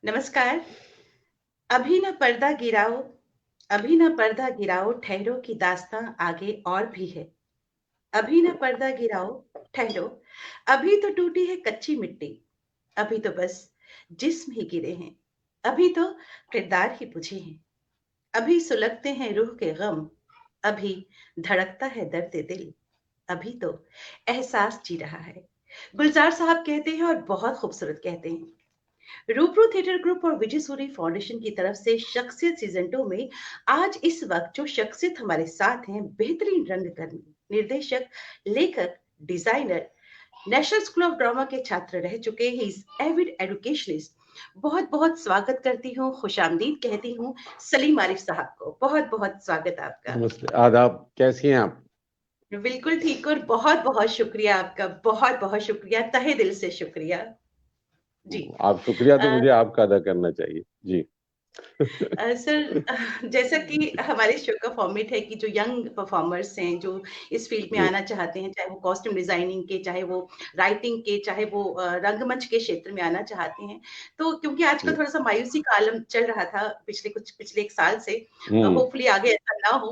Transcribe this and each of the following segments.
नमस्कार। अभी न पर्दा गिराओ, अभी न पर्दा गिराओ, ठहरो की दास्तां आगे और भी है। अभी न पर्दा गिराओ, ठहरो, अभी तो टूटी है कच्ची मिट्टी, अभी तो बस जिस्म ही गिरे हैं, अभी तो किरदार ही बुझे हैं, अभी सुलगते हैं रूह के गम, अभी धड़कता है दर्द दिल, अभी तो एहसास जी रहा है। गुलजार साहब कहते हैं और बहुत खूबसूरत कहते हैं। रूबरू थिएटर ग्रुप और विजय सूरी फाउंडेशन की तरफ से शख्सियत सीजन 2 में आज इस वक्त जो शख्सियत हमारे साथ हैं, बेहतरीन रंगकर्मी, निर्देशक, लेखक, designer, national School of drama के छात्र रह चुके ही इज एविड एजुकेशनिस्ट। बहुत बहुत स्वागत करती हूँ, खुशामदीद कहती हूँ सलीम आरिफ साहब को। बहुत बहुत स्वागत आपका। नमस्ते, आदाब। कैसी हैं आप? बिल्कुल ठीक, और बहुत बहुत शुक्रिया आपका, बहुत बहुत शुक्रिया, तहे दिल से शुक्रिया जी। आप शुक्रिया तो मुझे आपका अदा करना चाहिए जी। सर, जैसा कि हमारे शो का फॉर्मेट है कि जो यंग परफॉर्मर्स हैं, जो इस फील्ड में जी। आना चाहते हैं, चाहे वो कॉस्ट्यूम डिजाइनिंग के, चाहे वो राइटिंग के, चाहे वो रंगमंच के क्षेत्र में आना चाहते हैं, तो क्योंकि आजकल जी। थोड़ा सा मायूसी का आलम चल रहा था पिछले एक साल से, हम्म। होपफुली आगे ऐसा ना हो।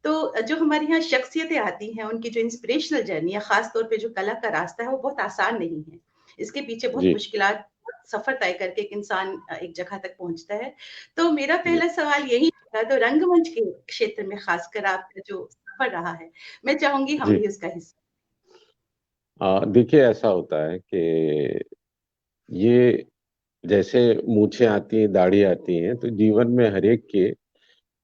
तो जो हमारे यहाँ शख्सियतें आती हैं, उनकी जो इंस्पिरेशनल जर्नी है, खास तौर पे जो कला का रास्ता है, वो बहुत आसान नहीं है। इसके पीछे बहुत जी। मुश्किलात, सफर तय करके एक इंसान एक जगह तक पहुंचता है। तो मेरा जी। पहला सवाल यही था, तो रंगमंच के क्षेत्र में खासकर आपका जो सफर रहा है, मैं चाहूंगी हम जी। भी उसका हिस्सा। देखिए, ऐसा होता है कि ये जैसे मूछें आती हैं, दाढ़ी आती हैं, तो जीवन में हर एक के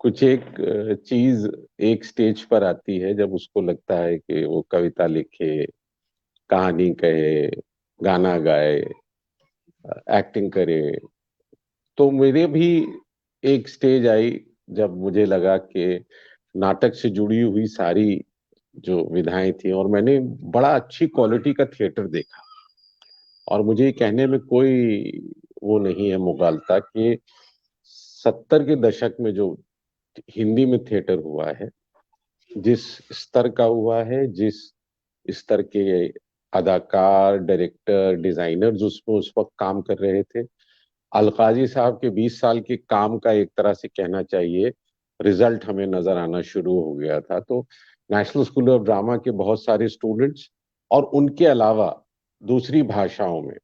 कुछ एक चीज एक स्टेज पर आती है जब उसको लगता है कि वो कविता लिखे, कहानी कहे, गाना गाए, एक्टिंग करे। तो मेरे भी एक स्टेज आई जब मुझे लगा कि नाटक से जुड़ी हुई सारी जो विधाएं थी, और मैंने बड़ा अच्छी क्वालिटी का थिएटर देखा। और मुझे ये कहने में कोई वो नहीं है मुगालता कि 70 के दशक में जो हिंदी में थिएटर हुआ है, जिस स्तर का हुआ है, जिस स्तर के अदाकार, डायरेक्टर, डिजाइनर्स उसमें उस वक्त काम कर रहे थे, अलकाजी साहब के 20 साल के काम का एक तरह से कहना चाहिए रिजल्ट हमें नजर आना शुरू हो गया था। तो नेशनल स्कूल ऑफ ड्रामा के बहुत सारे स्टूडेंट्स, और उनके अलावा दूसरी भाषाओं में,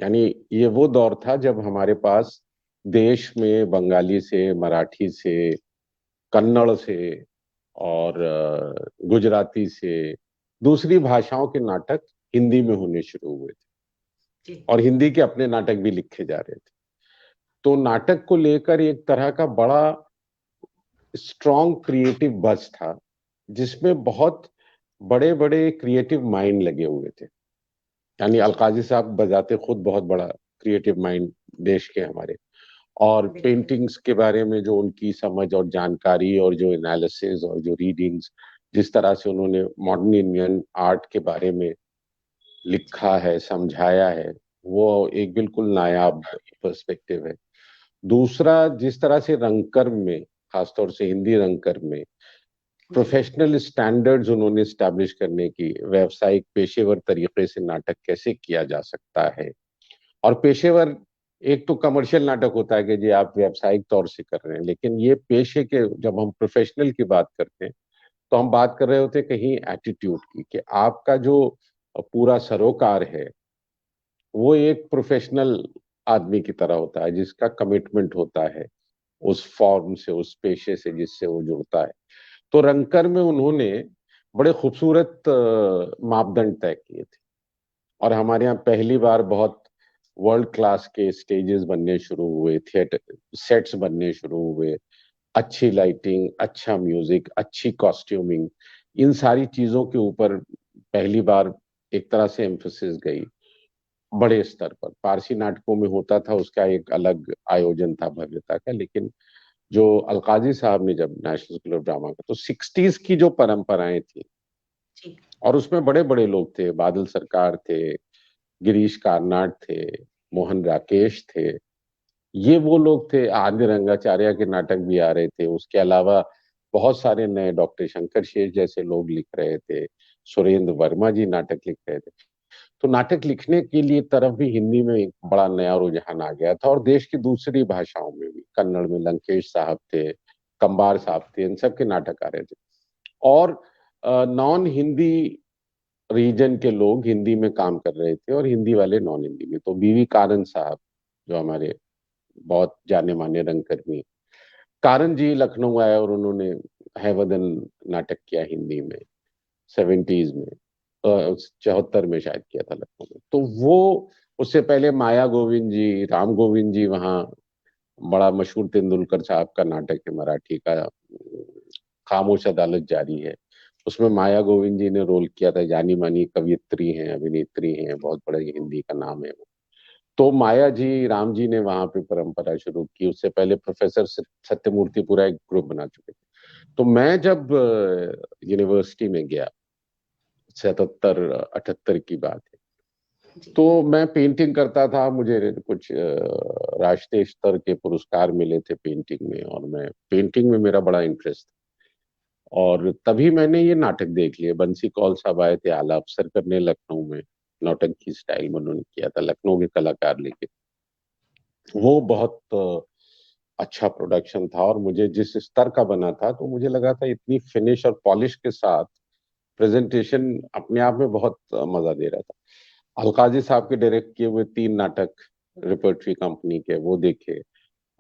यानी ये वो दौर था जब हमारे पास देश में बंगाली से, मराठी से, कन्नड़ से और गुजराती से, दूसरी भाषाओं के नाटक हिंदी में होने शुरू हुए थे, जी और हिंदी के अपने नाटक भी लिखे जा रहे थे। तो नाटक को लेकर एक तरह का बड़ा स्ट्रॉन्ग क्रिएटिव बज था, जिसमें बहुत बड़े बड़े क्रिएटिव माइंड लगे हुए थे। यानी जी अलकाजी साहब बजाते खुद बहुत बड़ा क्रिएटिव माइंड देश के हमारे, और बिल्कुल। पेंटिंग्स के बारे में जो उनकी समझ और जानकारी और जो एनालिसिस और जो रीडिंग्स, जिस तरह से उन्होंने मॉडर्न इंडियन आर्ट के बारे में लिखा है, समझाया है, वो एक बिल्कुल नायाब पर्सपेक्टिव है। दूसरा, जिस तरह से रंगकर्म में, खासतौर से हिंदी रंगकर्म में जी प्रोफेशनल स्टैंडर्ड्स उन्होंने स्टैब्लिश करने की, व्यावसायिक पेशेवर तरीके से नाटक कैसे किया जा सकता है। और पेशेवर, एक तो कमर्शियल नाटक होता है कि जी आप व्यावसायिक तौर से कर रहे हैं, लेकिन ये पेशे के, जब हम प्रोफेशनल की बात करते हैं, तो हम बात कर रहे होते हैं कहीं एटीट्यूड की, कि आपका जो पूरा सरोकार है वो एक प्रोफेशनल आदमी की तरह होता है, जिसका कमिटमेंट होता है उस फॉर्म से, उस पेशे से जिससे वो जुड़ता है। तो रंगकर में उन्होंने बड़े खूबसूरत मापदंड तय किए थे, और हमारे यहाँ पहली बार बहुत वर्ल्ड क्लास के स्टेजेस बनने शुरू हुए, थिएटर सेट्स बनने शुरू हुए, अच्छी लाइटिंग, अच्छा म्यूजिक, अच्छी कॉस्ट्यूमिंग, इन सारी चीजों के ऊपर पहली बार एक तरह से एम्फोसिस गई। बड़े स्तर पर पारसी नाटकों में होता था, उसका एक अलग आयोजन था भव्यता का, लेकिन जो अलकाजी साहब ने जब नेशनल स्कूल ऑफ ड्रामा का, तो 60s की जो परंपराएं थी, जी और उसमें बड़े बड़े लोग थे, बादल सरकार थे, गिरीश कार्नाड थे, मोहन राकेश थे, ये वो लोग थे। आदि रंगाचार्य के नाटक भी आ रहे थे, उसके अलावा बहुत सारे नए, डॉक्टर शंकर शेष जैसे लोग लिख रहे थे, सुरेंद्र वर्मा जी नाटक लिख रहे थे। तो नाटक लिखने के लिए तरफ भी हिंदी में एक बड़ा नया रुझान आ गया था, और देश की दूसरी भाषाओं में भी, कन्नड़ में लंकेश साहब थे, कंबार साहब थे, इन सब के नाटक आ रहे थे। और नॉन हिंदी रीजन के लोग हिंदी में काम कर रहे थे और हिंदी वाले नॉन हिंदी में। तो बीवी कारन साहब, जो हमारे बहुत जाने माने रंगकर्मी, कारन जी लखनऊ आए और उन्होंने हैवदन नाटक किया हिंदी में, 70s में, 74 में शायद किया था लखनऊ में। तो वो, उससे पहले माया गोविंद जी, राम गोविंद जी, वहाँ बड़ा मशहूर तेंदुलकर साहब का नाटक है मराठी का, खामोश अदालत जारी है, उसमें माया गोविंद जी ने रोल किया था। जानी मानी कवियत्री हैं, अभिनेत्री हैं, बहुत बड़ा हिंदी का नाम है वो। तो माया जी, राम जी ने वहां पे परंपरा शुरू की। उससे पहले प्रोफेसर सत्यमूर्ति पूरा एक ग्रुप बना चुके थे। तो मैं जब यूनिवर्सिटी में गया, 77-78 की बात है, जी। तो मैं पेंटिंग करता था। मुझे कुछ राष्ट्रीय स्तर के पुरस्कार मिले थे पेंटिंग में, और मैं पेंटिंग में मेरा बड़ा इंटरेस्ट था। और तभी मैंने ये नाटक देख लिए। बंसी कौल साहब आए थे आला अफसर करने लखनऊ में, नौटंकी स्टाइल में उन्होंने किया था, लखनऊ के कलाकार लेके। वो बहुत अच्छा प्रोडक्शन था, और मुझे जिस स्तर का बना था, तो मुझे लगा था इतनी फिनिश और पॉलिश के साथ प्रेजेंटेशन अपने आप में बहुत मजा दे रहा था। अलकाजी साहब के डायरेक्ट किए हुए 3 नाटक रिपर्टरी कंपनी के, वो देखे।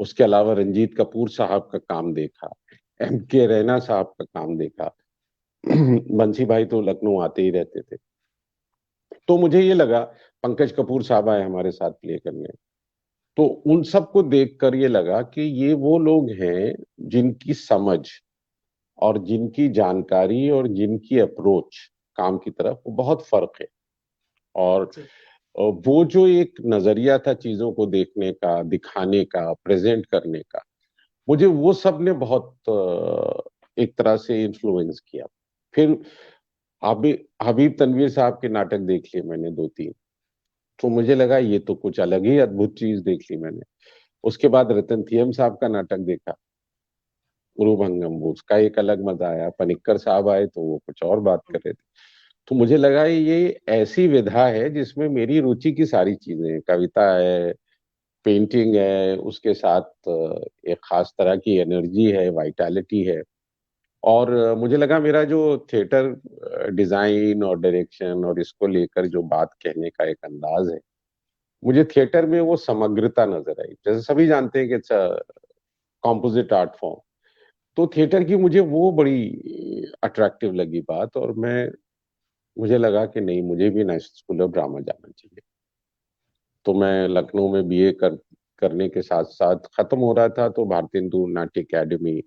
उसके अलावा रंजीत कपूर साहब का काम देखा, M.K. रैना साहब का काम देखा। बंसी भाई तो लखनऊ आते ही रहते थे। तो मुझे ये लगा, पंकज कपूर साहब आए हमारे साथ प्ले करने, तो उन सबको देखकर ये लगा कि ये वो लोग हैं जिनकी समझ और जिनकी जानकारी और जिनकी अप्रोच काम की तरफ, वो बहुत फर्क है। और जी। वो जो एक नजरिया था चीजों को देखने का, दिखाने का, प्रेजेंट करने का, मुझे वो सब ने बहुत एक तरह से इन्फ्लुएंस किया। फिर हबीब हबीब तनवीर साहब के नाटक देख लिए मैंने 2-3। तो मुझे लगा ये तो कुछ अलग ही अद्भुत चीज देख ली मैंने। उसके बाद रतन थियम साहब का नाटक देखा, गुरुभंगम, वो उसका एक अलग मजा आया। पनिक्कर साहब आए तो वो कुछ और बात कर रहे थे। तो मुझे लगा ये ऐसी विधा है जिसमें मेरी रुचि की सारी चीजें हैं, कविता है, पेंटिंग है, उसके साथ एक खास तरह की एनर्जी है, वाइटैलिटी है। और मुझे लगा मेरा जो थिएटर डिजाइन और डायरेक्शन और इसको लेकर जो बात कहने का एक अंदाज है, मुझे थिएटर में वो समग्रता नजर आई। जैसे सभी जानते हैं कि इट्स कॉम्पोजिट आर्ट फॉर्म, तो थिएटर की मुझे वो बड़ी अट्रैक्टिव लगी बात। और मुझे लगा कि नहीं, मुझे भी नेशनल स्कूल ऑफ ड्रामा जाना चाहिए। तो मैं लखनऊ में BA करने के साथ साथ, खत्म हो रहा था, तो भारतीय हिंदू नाट्य अकेडमी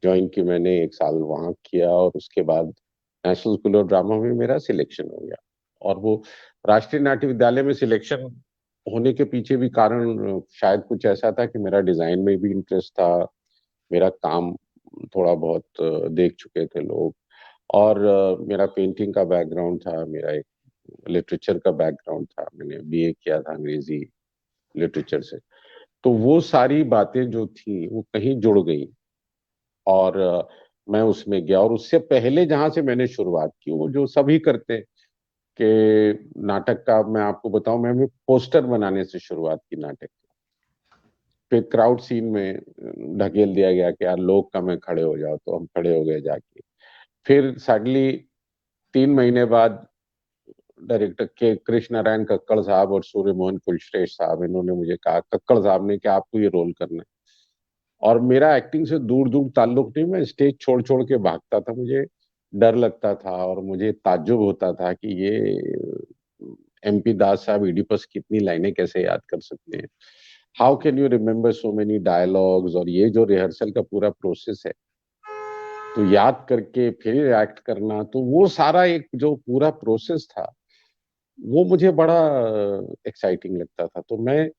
ज्वाइन की मैंने, 1 साल वहां किया, और उसके बाद नेशनल स्कूल ऑफ ड्रामा में मेरा सिलेक्शन हो गया। और वो राष्ट्रीय नाट्य विद्यालय में सिलेक्शन होने के पीछे भी कारण शायद कुछ ऐसा था कि मेरा डिजाइन में भी इंटरेस्ट था, मेरा काम थोड़ा बहुत देख चुके थे लोग, और मेरा पेंटिंग का बैकग्राउंड था, मेरा एक लिटरेचर का बैकग्राउंड था, मैंने BA किया था अंग्रेजी लिटरेचर से। तो वो सारी बातें जो थी वो कहीं जुड़ गई, और मैं उसमें गया। और उससे पहले जहां से मैंने शुरुआत की, वो जो सभी करते हैं कि नाटक का, मैं आपको बताऊं, मैंने पोस्टर बनाने से शुरुआत की नाटक की। फिर क्राउड सीन में ढकेल दिया गया कि यार लोग कम है, खड़े हो जाओ, तो हम खड़े हो गए जाके। फिर सडनली 3 महीने बाद डायरेक्टर के कृष्ण नारायण कक्कड़ साहब और सूर्य मोहन कुलश्रेष्ठ साहब, इन्होंने मुझे कहा, कक्कड़ साहब ने, कि आपको ये रोल करना है। और मेरा एक्टिंग से दूर दूर ताल्लुक नहीं, मैं स्टेज छोड़ छोड़ के भागता था, मुझे डर लगता था, और मुझे ताज्जुब होता था कि ये MP दास साहब इडिपस की इतनी लाइनें कैसे याद कर सकते हैं, how can you remember so many dialogues. और ये जो रिहर्सल का पूरा प्रोसेस है, तो याद करके फिर एक्ट करना, तो वो सारा एक जो पूरा प्रोसेस था, वो मुझे बड़ा एक्साइटिंग लगता था। तो मैं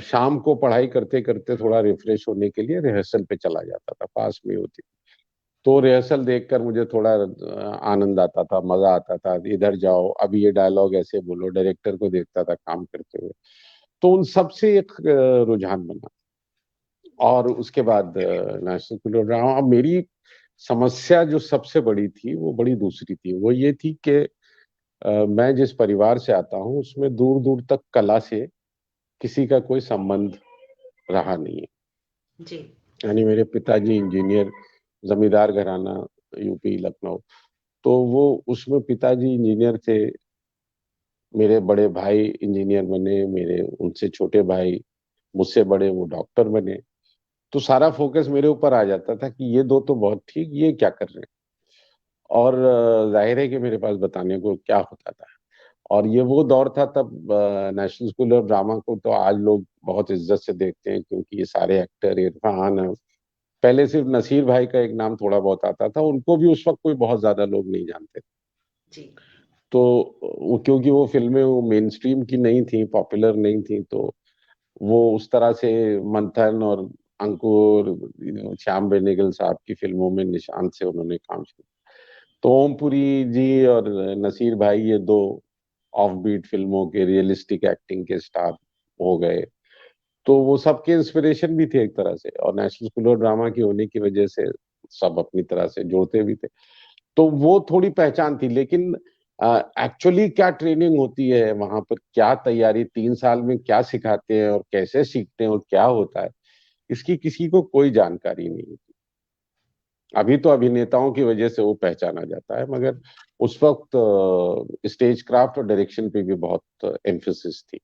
शाम को पढ़ाई करते करते थोड़ा रिफ्रेश होने के लिए रिहर्सल पे चला जाता था, पास में होती। तो रिहर्सल देखकर मुझे थोड़ा आनंद आता था, मजा आता था। इधर जाओ, अब ये डायलॉग ऐसे बोलो, डायरेक्टर को देखता था काम करते हुए। तो उन सब से एक रुझान बना। और उसके बाद नेशनल स्कूल ऑफ ड्रामा। अब मेरी समस्या जो सबसे बड़ी थी, वो बड़ी दूसरी थी। वो ये थी कि मैं जिस परिवार से आता हूँ उसमें दूर दूर तक कला से किसी का कोई संबंध रहा नहीं है। जी। यानी मेरे पिताजी इंजीनियर, जमींदार घराना, यूपी लखनऊ। तो वो उसमें पिताजी इंजीनियर थे, मेरे बड़े भाई इंजीनियर बने, मेरे उनसे छोटे भाई मुझसे बड़े वो डॉक्टर बने। तो सारा फोकस मेरे ऊपर आ जाता था कि ये दो तो बहुत ठीक, ये क्या कर रहे हैं। और जाहिर है कि मेरे पास बताने को क्या होता था। और ये वो दौर था तब नेशनल स्कूल ऑफ ड्रामा को तो आज लोग बहुत इज्जत से देखते हैं, क्योंकि ये सारे एक्टर इरफान, पहले सिर्फ नसीर भाई का एक नाम थोड़ा बहुत आता था, उनको भी उस वक्त कोई बहुत ज्यादा लोग नहीं जानते थे। जी। तो वो क्योंकि वो फिल्में वो मेन स्ट्रीम की नहीं थी, पॉपुलर नहीं थी, तो वो उस तरह से मंथन और अंकुर, श्याम बेनेगल साहब की फिल्मों में निशान से उन्होंने काम किया। तो ओमपुरी जी और नसीर भाई ये दो ऑफ बीट फिल्मों के रियलिस्टिक एक्टिंग के स्टार हो गए। तो वो सबके इंस्पिरेशन भी थे एक तरह से, और नेशनल स्कूल ऑफ ड्रामा की होने की वजह से सब अपनी तरह से जोड़ते भी थे। तो वो थोड़ी पहचान थी। लेकिन एक्चुअली क्या ट्रेनिंग होती है वहां पर, क्या तैयारी 3 साल में क्या सिखाते हैं और कैसे सीखते हैं और क्या होता है, इसकी किसी को कोई जानकारी नहीं थी। अभी तो अभिनेताओं की वजह से वो पहचाना जाता है, मगर उस वक्त स्टेज क्राफ्ट और डायरेक्शन पे भी बहुत एम्फेसिस थी।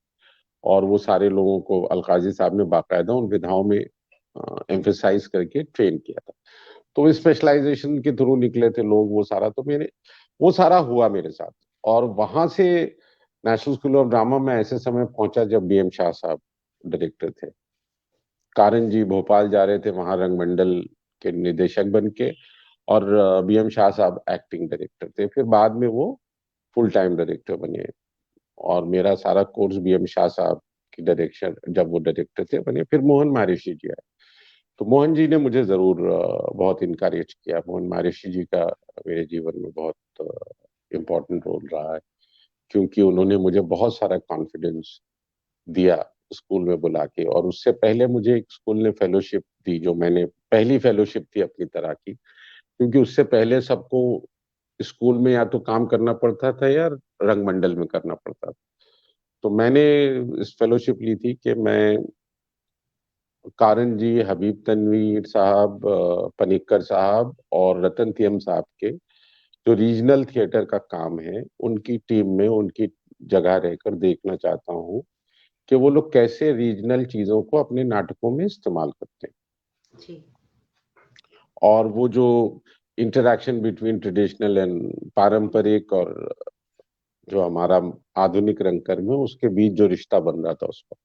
और वो सारे लोगों को अलकाजी साहब ने बाकायदा उन विधाओं में एम्फेसाइज करके ट्रेन किया था। तो वो जी। स्पेशलाइजेशन के थ्रू निकले थे लोग, वो सारा तो मैंने, वो सारा हुआ मेरे साथ। और वहां से नेशनल स्कूल ऑफ ड्रामा में ऐसे समय पहुंचा जब बीएम शाह साहब डायरेक्टर थे। कारण जी भोपाल जा रहे थे वहां रंगमंडल के निदेशक बन के, और बीएम शाह साहब एक्टिंग डायरेक्टर थे। फिर बाद में वो फुल टाइम डायरेक्टर बने, और मेरा सारा कोर्स बीएम शाह साहब की डायरेक्शन, जब वो डायरेक्टर थे बने। फिर मोहन महर्षि जी आए। तो मोहन जी ने मुझे जरूर बहुत इनकरेज किया। मोहन महर्षि जी का मेरे जीवन में बहुत इम्पोर्टेंट रोल रहा है, क्योंकि उन्होंने मुझे बहुत सारा कॉन्फिडेंस दिया स्कूल में बुला के। और उससे पहले मुझे एक स्कूल ने फेलोशिप दी, जो मैंने पहली फेलोशिप थी अपनी तरह की, क्योंकि उससे पहले सबको स्कूल में या तो काम करना पड़ता था या रंगमंडल में करना पड़ता था। तो मैंने इस फेलोशिप ली थी कि मैं कारण जी, हबीब तनवीर साहब, पनिक्कर साहब और रतन थियम साहब के जो रीजनल थिएटर का काम है, उनकी टीम में उनकी जगह रहकर देखना चाहता हूँ कि वो लोग कैसे रीजनल चीजों को अपने नाटकों में इस्तेमाल करते हैं। जी। और वो जो इंटरेक्शन बिटवीन ट्रेडिशनल एंड पारंपरिक, और जो हमारा आधुनिक रंगकर्म है, उसके बीच जो रिश्ता बन रहा था उसको,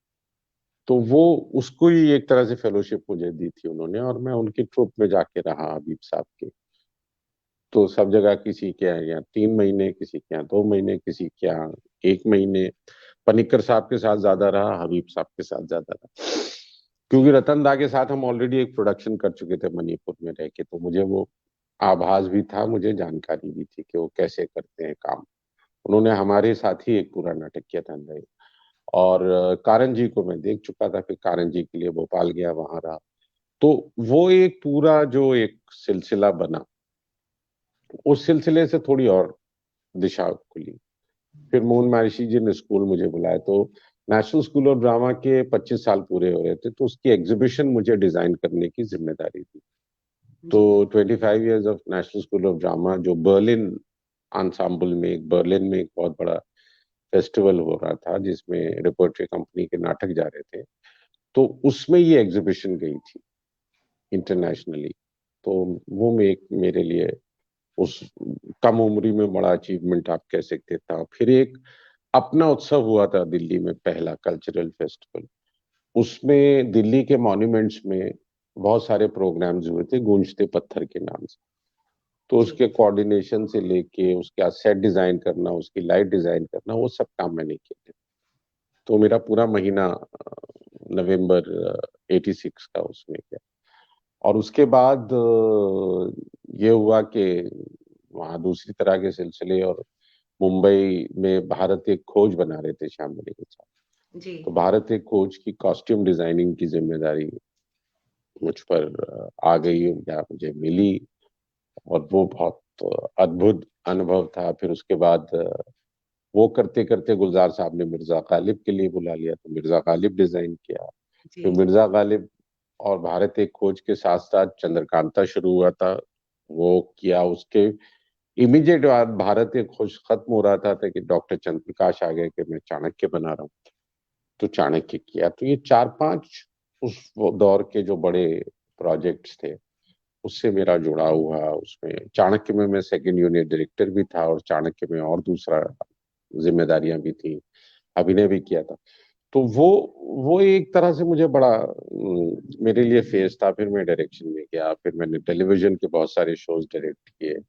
तो वो उसको ही एक तरह से फेलोशिप मुझे दी थी उन्होंने। और मैं उनकी ट्रुप में जाके रहा हबीब साहब के। तो सब जगह किसी के यहाँ 3 महीने, किसी के यहाँ 2 महीने, किसी के यहाँ 1 महीने। पनिक्कर साहब के साथ ज्यादा रहा, हबीब साहब के साथ ज्यादा रहा, क्योंकि रतन दा के साथ हम ऑलरेडी एक प्रोडक्शन कर चुके थे मणिपुर में रह के। तो मुझे वो आभास भी था, मुझे जानकारी भी थी कि वो कैसे करते हैं काम। उन्होंने हमारे साथ ही एक पूरा नाटक किया था अंदर। और कारण जी को मैं देख चुका था, फिर कारण जी के लिए भोपाल गया, वहां रहा। तो वो एक पूरा जो एक सिलसिला बना, उस सिलसिले से थोड़ी और दिशा खुली। फिर मोहन महर्षि जी ने स्कूल मुझे बुलाया। तो नेशनल स्कूल ऑफ ड्रामा के 25 साल पूरे हो रहे थे, तो उसकी एग्जीबिशन मुझे डिजाइन करने की जिम्मेदारी थी। तो जी। 25 years of national School of drama, जो बर्लिन आंसाम्बल में, एक बर्लिन में एक बहुत बड़ा फेस्टिवल हो रहा था जिसमें रिपोर्टरी कंपनी के नाटक जा रहे थे, तो उसमें ये एग्जीबिशन गई थी इंटरनेशनली। तो वो में एक मेरे लिए उस कम उम्री में बड़ा अचीवमेंट आप कह सकते था। फिर एक अपना उत्सव हुआ था दिल्ली में, पहला कल्चरल फेस्टिवल। उसमें दिल्ली के मॉन्यूमेंट्स में बहुत सारे प्रोग्राम्स हुए थे, गूंजते पत्थर के नाम से। तो जी। उसके कोऑर्डिनेशन से लेके उसका सेट डिजाइन करना, उसकी लाइट डिजाइन करना, वो सब काम मैंने किए थे। तो मेरा पूरा महीना नवंबर 86 का उसमें गया। और उसके बाद ये हुआ कि वहाँ दूसरी तरह के सिलसिले, और मुंबई में भारत एक खोज बना रहे थे श्याम बेनेगल के साथ। जी। तो भारत एक खोज की कॉस्ट्यूम डिजाइनिंग की जिम्मेदारी मुझ पर आ गई या मुझे मिली। और वो बहुत अद्भुत अनुभव था। फिर उसके बाद वो करते करते गुलजार साहब ने मिर्जा गालिब के लिए बुला लिया, तो मिर्जा गालिब डिजाइन किया। जी, फिर मिर्जा गालिब और भारत एक खोज के साथ साथ चंद्रकांता शुरू हुआ था, वो किया। उसके इमीडिएट बाद भारत एक खोज खत्म हो रहा था कि डॉक्टर चंद्रप्रकाश आ गए कि मैं चाणक्य बना रहा हूँ, तो चाणक्य किया। तो ये चार पांच उस वो दौर के जो बड़े प्रोजेक्ट्स थे, उससे मेरा जुड़ा हुआ। उसमें चाणक्य में मैं सेकंड यूनिट डायरेक्टर भी था, और चाणक्य में और दूसरा जिम्मेदारियां भी थी, अभिनय भी किया था। तो वो एक तरह से मुझे बड़ा मेरे लिए फेज था। फिर मैं डायरेक्शन में गया, फिर मैंने टेलीविजन के बहुत सारे शोज डायरेक्ट किए।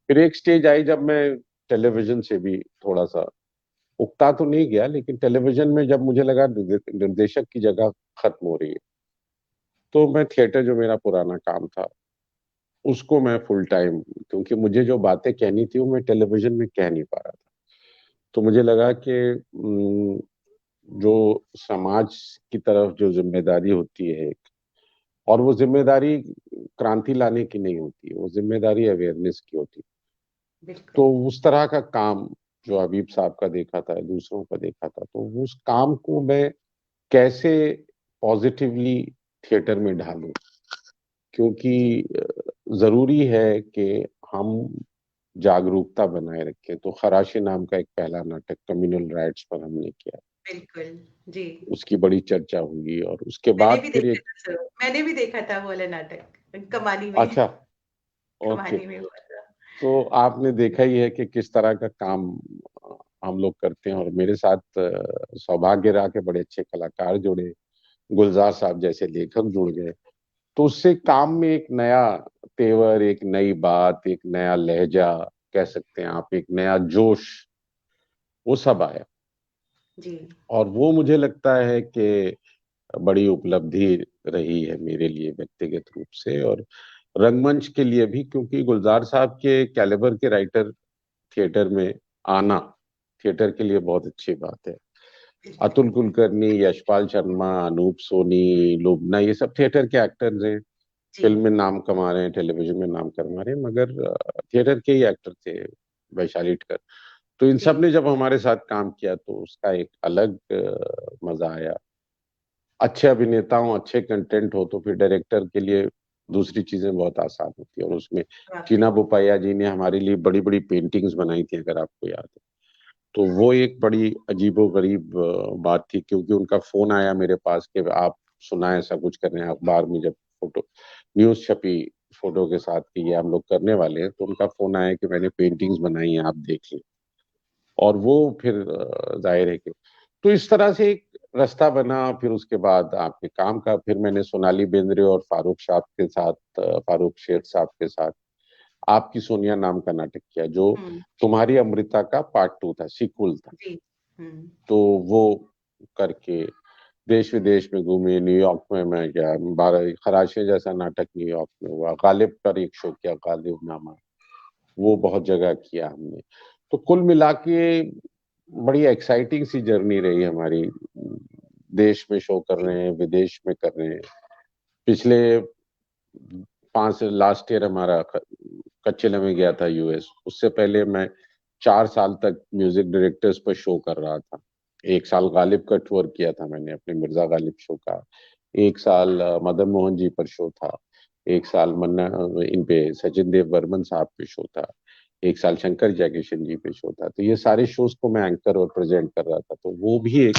फिर एक स्टेज आई जब मैं टेलीविजन से भी थोड़ा सा उगता तो नहीं गया, लेकिन टेलीविजन में जब मुझे लगा निर्देशक की जगह खत्म हो रही है, तो मैं थिएटर, जो मेरा पुराना काम था, उसको मैं फुल टाइम, क्योंकि मुझे जो बातें कहनी थी वो मैं टेलीविजन में कह नहीं पा रहा था। तो मुझे लगा कि जो समाज की तरफ जो जिम्मेदारी होती है, और वो जिम्मेदारी क्रांति लाने की नहीं होती, वो जिम्मेदारी अवेयरनेस की होती है। तो बिल्कुल। उस तरह का काम जो हबीब साहब का देखा था, दूसरों का देखा था, तो उस काम को मैं कैसे पॉजिटिवली थिएटर में ढालूं, क्योंकि जी, जरूरी है कि हम जागरूकता बनाए रखें। तो खराशे नाम का एक पहला नाटक कम्युनल राइट्स पर हमने किया, बिल्कुल। जी। उसकी बड़ी चर्चा हुई। और उसके बाद फिर एक, मैंने भी देखा था वो वाला नाटक, कमानी में। अच्छा, ओके, कमानी में हुआ था। तो आपने देखा ही है कि किस तरह का काम हम लोग करते हैं। और मेरे साथ सौभाग्य रहा कि बड़े अच्छे कलाकार जुड़े, गुलजार साहब जैसे लेखक जुड़ गए। तो उससे काम में एक नया तेवर, एक नई बात, एक नया लहजा कह सकते हैं आप, एक नया जोश, वो सब आया। जी, और वो मुझे लगता है कि बड़ी उपलब्धि रही है मेरे लिए व्यक्तिगत रूप से, और रंगमंच के लिए भी, क्योंकि गुलजार साहब के कैलिबर के राइटर थिएटर में आना थिएटर के लिए बहुत अच्छी बात है। बिल्कुल। अतुल कुलकर्णी, यशपाल शर्मा, अनूप सोनी, लुबना, ये सब थिएटर के एक्टर्स हैं। जी, फिल्म में नाम कमा रहे हैं, टेलीविजन में नाम कमा रहे हैं, मगर थिएटर के ही एक्टर थे, वैशाली ठकर। तो इन सब जी, ने जब हमारे साथ काम किया तो उसका एक अलग मजा आया। अच्छे अभिनेता हो, अच्छे कंटेंट हो, तो फिर डायरेक्टर के लिए दूसरी चीजें बहुत आसान होती है। और उसमें टीना वाक़ई। बोपाया जी ने हमारे लिए बड़ी बड़ी पेंटिंग्स बनाई थी, अगर आपको याद है। तो वो एक बड़ी अजीबो गरीब बात थी, क्योंकि उनका फोन आया मेरे पास कि आप सुना ऐसा कुछ कर रहे हैं। अखबार में जब फोटो न्यूज छपी फोटो के साथ कि ये हम लोग करने वाले हैं, तो उनका फोन आया कि मैंने पेंटिंग्स बनाई हैं, आप देख लें। और वो फिर जाहिर है कि, तो इस तरह से एक रास्ता बना। फिर उसके बाद आपके काम का, फिर मैंने सोनाली बेंद्रे और फारूक साहब के साथ, फारूक शेख साहब के साथ आपकी सोनिया नाम का नाटक किया, जो हुँ, तुम्हारी अमृता का पार्ट टू था, सीक्वल था। जी। हुँ, तो वो करके देश विदेश में घूमे। न्यूयॉर्क में मैं गया, बारह खराशे जैसा नाटक न्यूयॉर्क में हुआ। गालिब पर एक शो किया, गालिब नामा, वो बहुत जगह किया हमने। तो कुल मिला के बड़ी एक्साइटिंग सी जर्नी रही हमारी। देश में शो कर जी, रहे हैं, विदेश में कर रहे हैं। पिछले 5 लास्ट ईयर हमारा कच्चेले में गया था यूएस। उससे पहले मैं 4 साल तक म्यूजिक डायरेक्टर्स पर शो कर रहा था। 1 साल गालिब का टूर किया था मैंने, अपने मिर्जा गालिब शो का। 1 साल मदन मोहन जी पर शो था। 1 साल मन्ना इन पे सचिन देव बर्मन साहब पे शो था। 1 साल शंकर जयकिशन जी पे शो था। तो ये सारे शोज को मैं एंकर और प्रेजेंट कर रहा था, तो वो भी एक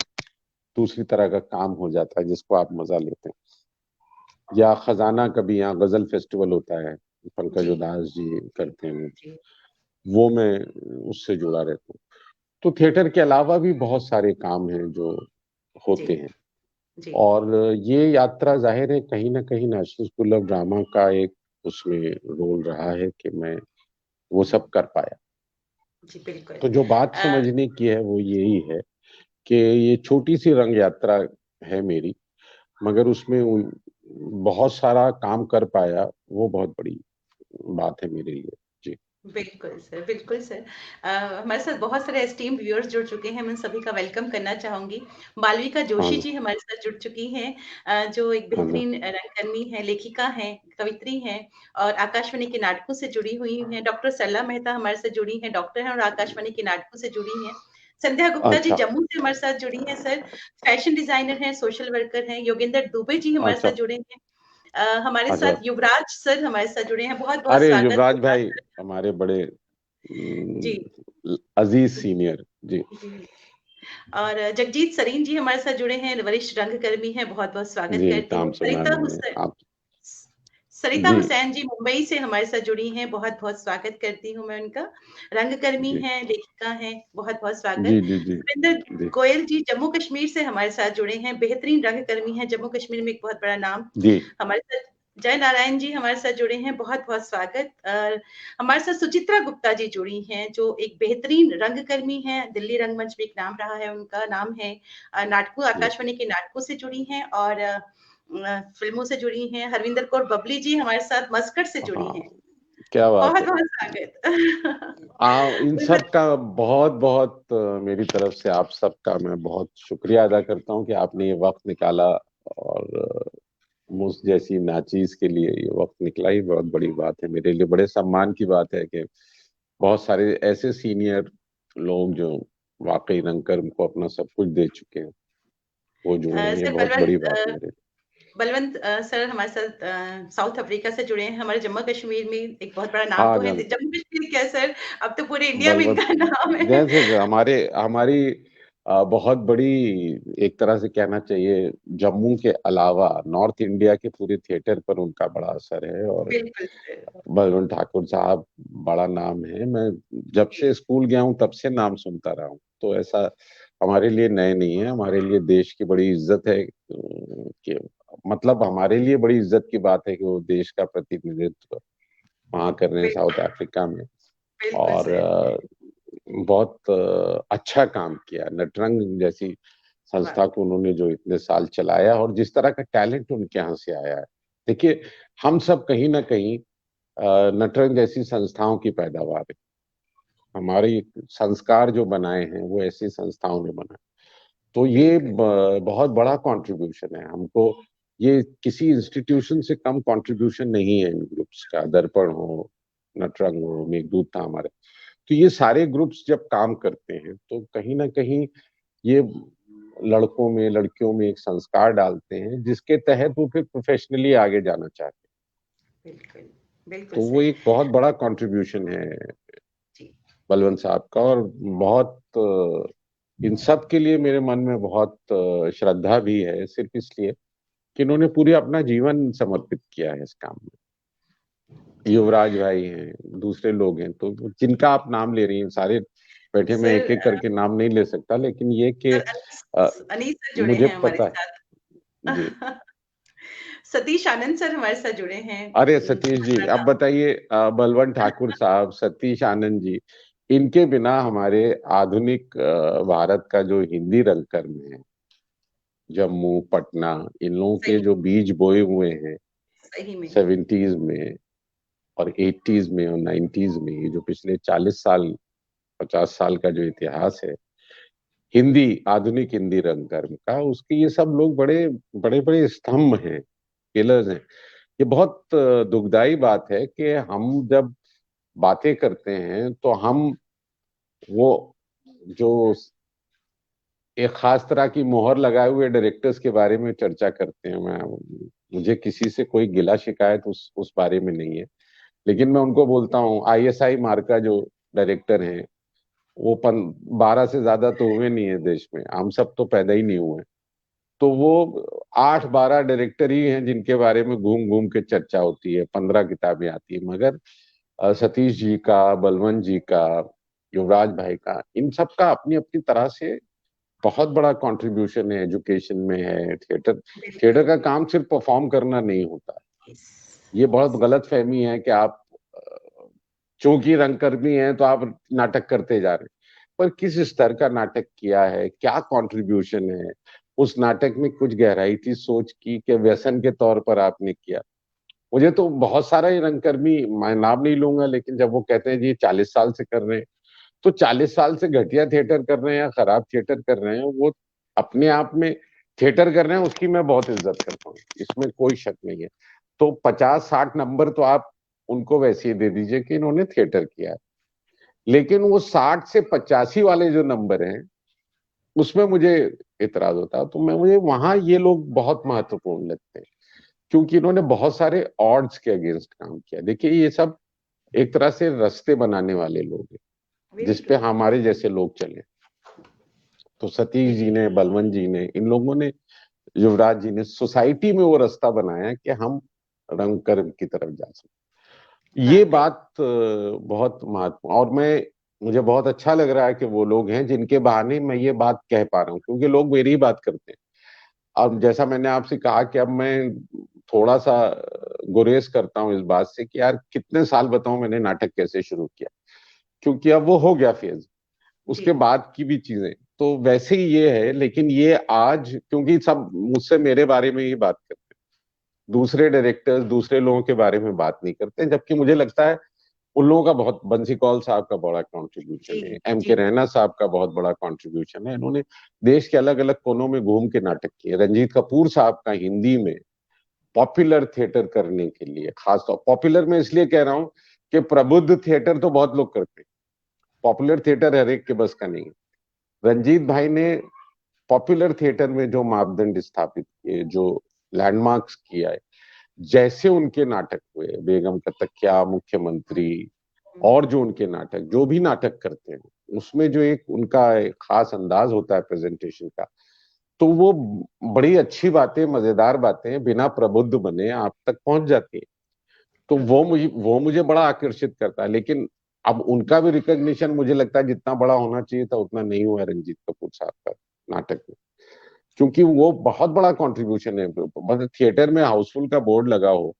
दूसरी तरह का काम हो जाता है जिसको आप मजा लेते हैं। या खजाना, कभी यहाँ गजल फेस्टिवल होता है, पंकज जी, उदास जी जी, करते हैं, जी, वो मैं उससे जुड़ा रहता हूँ। तो थिएटर के अलावा भी बहुत सारे काम हैं जो जी, होते हैं। जी, और ये यात्रा जाहिर है कहीं ना कहीं नेशनल स्कूल ऑफ ड्रामा का एक उसमें रोल रहा है कि मैं वो सब कर पाया। जी, बिल्कुल। तो जो बात अ, समझने की है वो यही है कि ये छोटी सी रंग यात्रा है मेरी, मगर उसमें बहुत सारा काम कर पाया, वो बहुत बड़ी बात है मेरे लिए। जी। बिल्कुल सर, बिल्कुल सर। हमारे साथ बहुत सारे एस्टीम्ड व्यूअर्स जुड़ चुके हैं, मैं उन सभी का वेलकम करना चाहूँगी। मालविका हाँ जोशी ना, जी हमारे साथ जुड़ चुकी हैं, जो एक हाँ ना। बेहतरीन रंगकर्मी हैं, लेखिका हैं, कवित्री हैं और आकाशवाणी के नाटकों से जुड़ी हुई हैं। डॉक्टर सरला मेहता हमारे साथ जुड़ी हैं, डॉक्टर हैं और आकाशवाणी के नाटकों से जुड़ी हैं। संध्या गुप्ता जी अच्छा जम्मू से हमारे साथ जुड़ी हैं सर, फैशन डिजाइनर हैं, सोशल वर्कर हैं। योगेंद्र दुबे जी हमारे अच्छा साथ जुड़े हैं। हमारे अच्छा। साथ युवराज सर हमारे साथ जुड़े हैं, बहुत बहुत अरे स्वागत युवराज युवराज भाई, सर। हमारे बड़े जी अजीज सीनियर जी। जी। और जगजीत सरीन जी हमारे साथ जुड़े हैं, वरिष्ठ रंगकर्मी हैं, बहुत बहुत स्वागत जी करती नाम हूँ। सुना मैंने आप। सरिता जी हुसैन जी मुंबई से हमारे साथ जुड़ी हैं, बहुत बहुत स्वागत करती हूँ मैं उनका। रंगकर्मी जी हैं, लेखिका हैं, बहुत बहुत स्वागत। जी जी जी सुरेंद्र जी गोयल जी जम्मू कश्मीर से हमारे साथ जुड़े हैं, बेहतरीन रंगकर्मी हैं, जम्मू कश्मीर में एक बहुत बड़ा नाम। जी हमारे साथ जय नारायण जी हमारे साथ जुड़े हैं, बहुत बहुत स्वागत। हमारे साथ सुचित्रा गुप्ता जी जुड़ी हैं, जो एक बेहतरीन रंगकर्मी हैं, दिल्ली रंगमंच में एक नाम रहा है उनका, नाम है नाटकों, जी। आकाशवाणी के नाटकों से जुड़ी हैं, और फिल्मों से जुड़ी हैं। हरविंदर कौर बबली जी हमारे साथ मस्कट से जुड़ी हाँ, हैं, क्या बात बहुत है। बहुत स्वागत। इन सब का बहुत बहुत मेरी तरफ से आप सबका मैं बहुत शुक्रिया अदा करता हूँ कि आपने ये वक्त निकाला, और मुझ जैसी नाचीज के लिए ये वक्त निकला ही बहुत बड़ी बात है मेरे लिए। बड़े सम्मान की बात है कि बहुत सारे ऐसे सीनियर लोग जो वाकई रंगकर्म को अपना सब कुछ दे चुके हैं, वो जुड़े हैं, ये सर बहुत बड़ी बात है मेरे लिए। बलवंत सर हमारे साथ साउथ अफ्रीका से जुड़े हैं, हमारे जम्मू कश्मीर में एक बहुत बड़ा नाम हाँ तो है। जानता जम्मू कश्मीर क्या सर, अब तो पूरे हूँ इंडिया में बलवंत। इनका नाम है। जैसे हमारे हमारी बहुत बड़ी, एक तरह से कहना चाहिए, जम्मू के अलावा नॉर्थ इंडिया के पूरे थिएटर पर उनका बड़ा असर है। और बिल्कुल सर। बलवंत ठाकुर साहब बड़ा नाम है। मैं जब से स्कूल गया हूँ तब से नाम सुनता रहा हूँ, तो ऐसा हमारे लिए नए नहीं है। हमारे लिए देश की बड़ी इज्जत है कि मतलब हमारे लिए बड़ी इज्जत की बात है कि वो देश का प्रतिनिधित्व वहाँ कर रहे हैं साउथ बिल्कुल अफ्रीका में। बिल्कुल और सर। बहुत अच्छा काम किया। नटरंग जैसी वाह। संस्था को उन्होंने जो इतने साल चलाया, और जिस तरह का टैलेंट उनके यहाँ से आया है। देखिए, हम सब कहीं ना कहीं नटरंग जैसी संस्थाओं की पैदावार है। हमारे संस्कार जो बनाए हैं वो ऐसी संस्थाओं ने बनाए। तो ये बिल्कुल बहुत बड़ा कंट्रीब्यूशन है हमको। ये किसी इंस्टीट्यूशन से कम कंट्रीब्यूशन नहीं है इन ग्रुप्स का। दर्पण हो, नटरंग हो, मेघदूत था हमारे। तो ये सारे ग्रुप्स जब काम करते हैं तो कहीं ना कहीं ये लड़कों में लड़कियों में एक संस्कार डालते हैं, जिसके तहत वो फिर प्रोफेशनली आगे जाना चाहते हैं। बिल्कुल बिल्कुल तो वो सर। एक बहुत बड़ा कंट्रीब्यूशन है जी बलवंत साहब का। और बहुत इन सब के लिए मेरे मन में बहुत श्रद्धा भी है, सिर्फ इसलिए कि इन्होंने पूरे अपना जीवन समर्पित किया है इस काम में। जी युवराज भाई हैं, दूसरे लोग हैं, तो जिनका आप नाम ले रही हैं सारे बैठे, मैं सर। एक एक करके नाम नहीं ले सकता, लेकिन ये कि सर अनीस अनीस सर जुड़े मुझे हैं हमारे पता है। जी। साथ। सतीश आनंद सर हमारे साथ जुड़े हैं, अरे सतीश बहुत जी, बड़ा अब नाम। बताइए, बलवंत ठाकुर साहब, सतीश आनंद जी, इनके बिना हमारे आधुनिक भारत का जो हिंदी रंगकर्म है, जम्मू पटना, इन लोगों के सही जो बीज बोए हुए हैं सही में। 70s में और 80s में और 90s में, ये जो पिछले 40 साल 50 साल का जो इतिहास है हिंदी, आधुनिक हिंदी रंगकर्म का, उसके ये सब लोग बड़े बड़े बड़े स्तंभ हैं, पिलर्स हैं। ये बहुत दुखदाई बात है कि हम जब बातें करते हैं तो हम वो जो एक खास तरह की मोहर लगाए हुए डायरेक्टर्स के बारे में चर्चा करते हैं। मैं मुझे किसी से कोई गिला शिकायत उस बारे में नहीं है, लेकिन मैं उनको बोलता हूँ, आईएसआई मार्का जो डायरेक्टर हैं, वो 12 से ज्यादा तो हुए नहीं है देश में, हम सब तो पैदा ही नहीं हुए। तो वो 8 12 डायरेक्टर ही हैं जिनके बारे में घूम घूम के चर्चा होती है, 15 किताबें आती है। मगर सतीश जी का, बलवंत जी का, युवराज भाई का, इन सब का अपनी अपनी तरह से बहुत बड़ा कंट्रीब्यूशन है, एजुकेशन में है। थिएटर थिएटर बिल्कुल का काम सिर्फ परफॉर्म करना नहीं होता। यस ये बहुत यस। गलत फहमी है कि आप चूंकि रंगकर्मी हैं तो आप नाटक करते जा रहे हैं। पर किस स्तर का नाटक किया है, क्या कंट्रीब्यूशन है उस नाटक में, कुछ गहराई थी सोच की कि व्यसन के तौर पर आपने किया। मुझे तो बहुत सारा ही रंगकर्मी, मैं नाम नहीं लूंगा, लेकिन जब वो कहते हैं जी 40 साल से कर रहे हैं, तो 40 साल से घटिया थिएटर कर रहे हैं या खराब थिएटर कर रहे हैं, वो अपने आप में थिएटर कर रहे हैं, उसकी मैं बहुत इज्जत करता हूँ, इसमें कोई शक नहीं है। तो 50 60 नंबर तो आप उनको वैसे ही दे दीजिए कि इन्होंने थिएटर किया है। लेकिन वो 60 से 85 वाले जो नंबर हैं, उसमें मुझे इतराज होता है। तो मैं मुझे वहां ये लोग बहुत महत्वपूर्ण लगते हैं, क्योंकि इन्होंने बहुत सारे ऑड्स के अगेंस्ट काम किया। देखिए ये सब एक तरह से रास्ते बनाने वाले लोग हैं, वेरी जिसपे ट्रू। हमारे जैसे लोग चले। तो सतीश जी ने, बलवंत जी ने, इन लोगों ने, युवराज जी ने सोसाइटी में वो रास्ता बनाया कि हम रंग कर्म की तरफ जा सकें। ये वाकई। बात बहुत महत्वपूर्ण, और मैं, मुझे बहुत अच्छा लग रहा है कि वो लोग हैं जिनके बहाने मैं ये बात कह पा रहा हूँ, क्योंकि लोग मेरी ही बात करते हैं। अब जैसा मैंने आपसे कहा कि अब मैं थोड़ा सा गुरेज करता हूँ इस बात से कि यार कितने साल बताऊं मैंने नाटक कैसे शुरू किया, क्योंकि अब वो हो गया फेज, जी। उसके बाद की भी चीजें तो वैसे ही ये है। लेकिन ये आज, क्योंकि सब मुझसे मेरे बारे में ही बात करते हैं, दूसरे डायरेक्टर्स दूसरे लोगों के बारे में बात नहीं करते, जबकि मुझे लगता है उन लोगों का बहुत, बंसी कौल साहब का बड़ा जी। कंट्रीब्यूशन है, एम जी। के रैना साहब का बहुत बड़ा कंट्रीब्यूशन है। इन्होंने देश के अलग अलग कोनों में घूम के नाटक किए। रंजीत कपूर साहब का हिंदी में पॉपुलर थिएटर करने के लिए, खासतौर पॉपुलर में इसलिए कह रहा हूं कि प्रबुद्ध थिएटर तो बहुत लोग करते हैं, पॉपुलर थिएटर हर एक के बस का नहीं है। रंजीत भाई ने पॉपुलर थिएटर में जो मापदंड स्थापित किए, जो लैंडमार्क्स किया है, जैसे उनके नाटक हुए, बेगम का तकिया, मुख्यमंत्री, और जो उनके नाटक, जो भी नाटक करते हैं, उसमें जो एक उनका एक खास अंदाज होता है प्रेजेंटेशन का, तो वो बड़ी अच्छी बातें, मजेदार बातें बिना प्रबुद्ध बने आप तक पहुंच जाती है। तो वो मुझे बड़ा आकर्षित करता है। लेकिन अब उनका भी रिकॉग्निशन मुझे लगता है जितना बड़ा होना चाहिए था उतना नहीं हुआ है रंजीत कपूर साहब का नाटक में, क्योंकि वो बहुत बड़ा कंट्रीब्यूशन है। मतलब थिएटर में हाउसफुल का बोर्ड लगा हो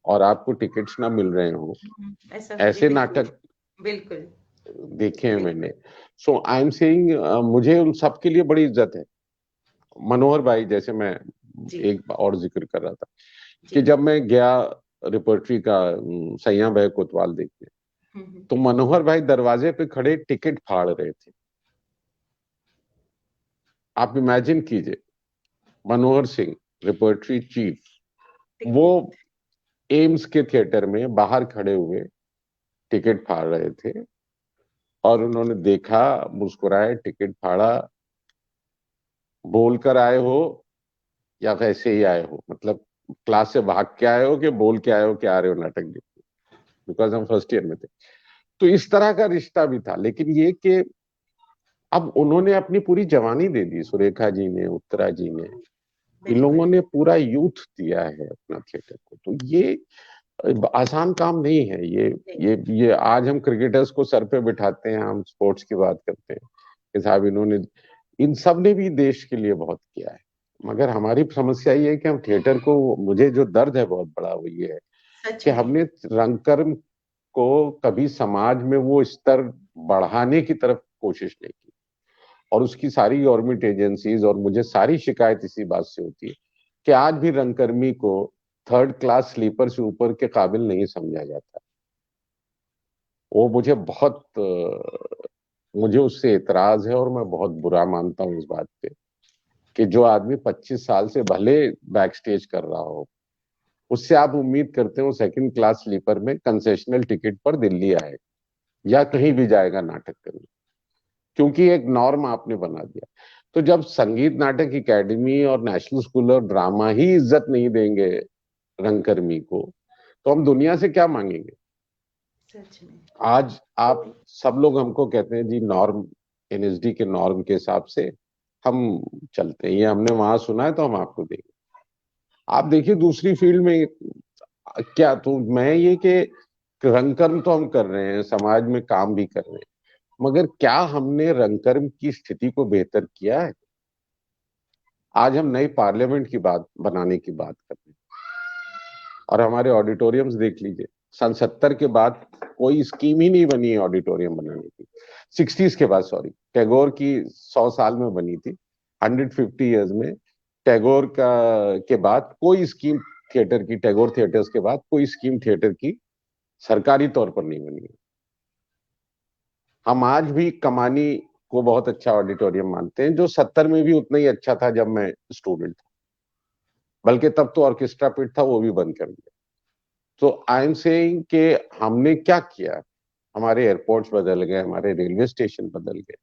और आपको टिकट्स ना मिल रहे हो, ऐसा कभी ऐसे नहीं हुआ। नाटक बिल्कुल। देखे हैं मैंने। बिल्कुल। सो आई एम सेइंग, मुझे उन सब के लिए बड़ी इज्जत है। मनोहर भाई, जैसे मैं जी। एक और जिक्र कर रहा था जी। कि जब मैं गया रिपर्टरी का सैया भाई कोतवाल देखने, हम्म। तो मनोहर भाई दरवाजे पे खड़े टिकट फाड़ रहे थे। आप इमेजिन कीजिए, मनोहर सिंह, रिपर्टरी चीफ, वो टिकट। एम्स के थिएटर में बाहर खड़े हुए टिकट फाड़ रहे थे, और उन्होंने देखा, मुस्कुराए, टिकट फाड़ा, बोल कर आए हो या वैसे ही आए हो, मतलब क्लास से भाग के आए हो कि बोल के आए हो कि आ रहे हो नाटक देखने, बिकॉज हम फर्स्ट ईयर में थे। तो इस तरह का रिश्ता भी था। लेकिन ये कि अब उन्होंने अपनी पूरी जवानी दे दी, सुरेखा जी ने, उत्तरा जी ने, इन लोगों बिल्कुल। ने पूरा यूथ दिया है अपना थिएटर को। तो ये आसान काम नहीं है। ये नहीं। ये ये आज हम क्रिकेटर्स को सर पे बिठाते हैं, हम स्पोर्ट्स की बात करते हैं कि साहब इन्होंने, इन सब ने भी देश के लिए बहुत किया है। मगर हमारी समस्या ये है कि हम थिएटर को, मुझे जो दर्द है बहुत बड़ा वो ये है सच कि में। हमने रंगकर्म को कभी समाज में वो स्तर बढ़ाने की तरफ कोशिश नहीं की। और उसकी सारी गवर्नमेंट एजेंसीज, और मुझे सारी शिकायत इसी बात से होती है कि आज भी रंगकर्मी को थर्ड क्लास स्लीपर से ऊपर के काबिल नहीं समझा जाता। वो मुझे बहुत मुझे उससे एतराज है, और मैं बहुत बुरा मानता हूँ इस बात पे कि जो आदमी 25 साल से भले बैक स्टेज कर रहा हो, उससे आप उम्मीद करते हो सेकंड क्लास स्लीपर में कंसेशनल टिकट पर दिल्ली आए या कहीं भी जाएगा नाटक करने, क्योंकि एक नॉर्म आपने बना दिया। तो जब संगीत नाटक एकेडमी और नेशनल स्कूल ऑफ ड्रामा ही इज्जत नहीं देंगे रंगकर्मी को, तो हम दुनिया से क्या मांगेंगे। सच में। आज तो आप सब लोग हमको कहते हैं जी नॉर्म, एनएसडी के नॉर्म के हिसाब से हम चलते हैं, ये हमने वहां सुना है तो हम आपको देंगे। आप देखिए दूसरी फील्ड में क्या, तो मैं ये कि रंगकर्म तो हम कर रहे हैं, समाज में काम भी कर रहे हैं, मगर क्या हमने रंगकर्म की स्थिति को बेहतर किया है। आज हम नई पार्लियामेंट की बात बनाने की बात कर रहे हैं, और हमारे ऑडिटोरियम्स देख लीजिए, सन 70 के बाद कोई स्कीम ही नहीं बनी है ऑडिटोरियम बनाने की। 60s के बाद, सॉरी, टैगोर की 100 साल में बनी थी, 150 ईयर्स में। टैगोर का के बाद कोई स्कीम थिएटर की, टैगोर थिएटर्स के बाद कोई स्कीम थिएटर की सरकारी तौर पर नहीं बनी है। हम आज भी कमानी को बहुत अच्छा ऑडिटोरियम मानते हैं, जो 70 में भी उतना ही अच्छा था जब मैं स्टूडेंट था, बल्कि तब तो ऑर्केस्ट्रा पिट था, वो भी बंद कर दिया। तो आई एम सेइंग कि हमने क्या किया, हमारे एयरपोर्ट्स बदल गए, हमारे रेलवे स्टेशन बदल गए,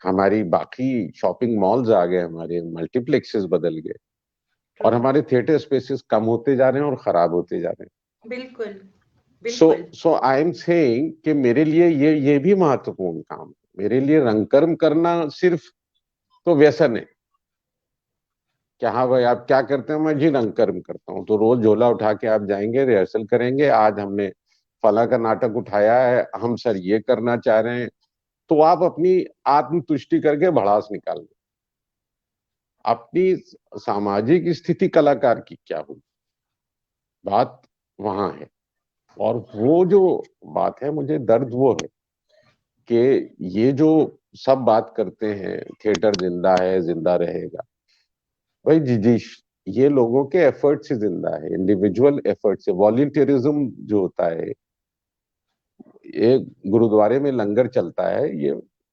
हमारी बाकी शॉपिंग मॉल्स आ गए, हमारे मल्टीप्लेक्सेस बदल गए, ट्रू। और हमारे थिएटर स्पेसेस कम होते जा रहे हैं और खराब होते जा रहे हैं। बिल्कुल, सो बिल्कुल। सो आई एम सेइंग कि मेरे लिए ये भी महत्वपूर्ण काम है। मेरे लिए रंगकर्म करना सिर्फ तो व्यसन है कि हाँ भाई आप क्या करते हैं, मैं जी रंगकर्म करता हूँ, तो रोज झोला उठा के आप जाएंगे, रिहर्सल करेंगे, आज हमने फला का नाटक उठाया है, हम सर ये करना चाह रहे हैं, तो आप अपनी आत्मतुष्टि करके भड़ास निकाल दो। अपनी सामाजिक स्थिति कलाकार की क्या हुई, बात वहां है। और वो जो बात है, मुझे दर्द वो है कि ये जो सब बात करते हैं थिएटर जिंदा है, जिंदा रहेगा, भाई जी ये लोगों के एफर्ट से जिंदा है, इंडिविजुअल एफर्ट से। वॉलंटियरिज्म जो होता है, ये गुरुद्वारे में लंगर चलता है, ये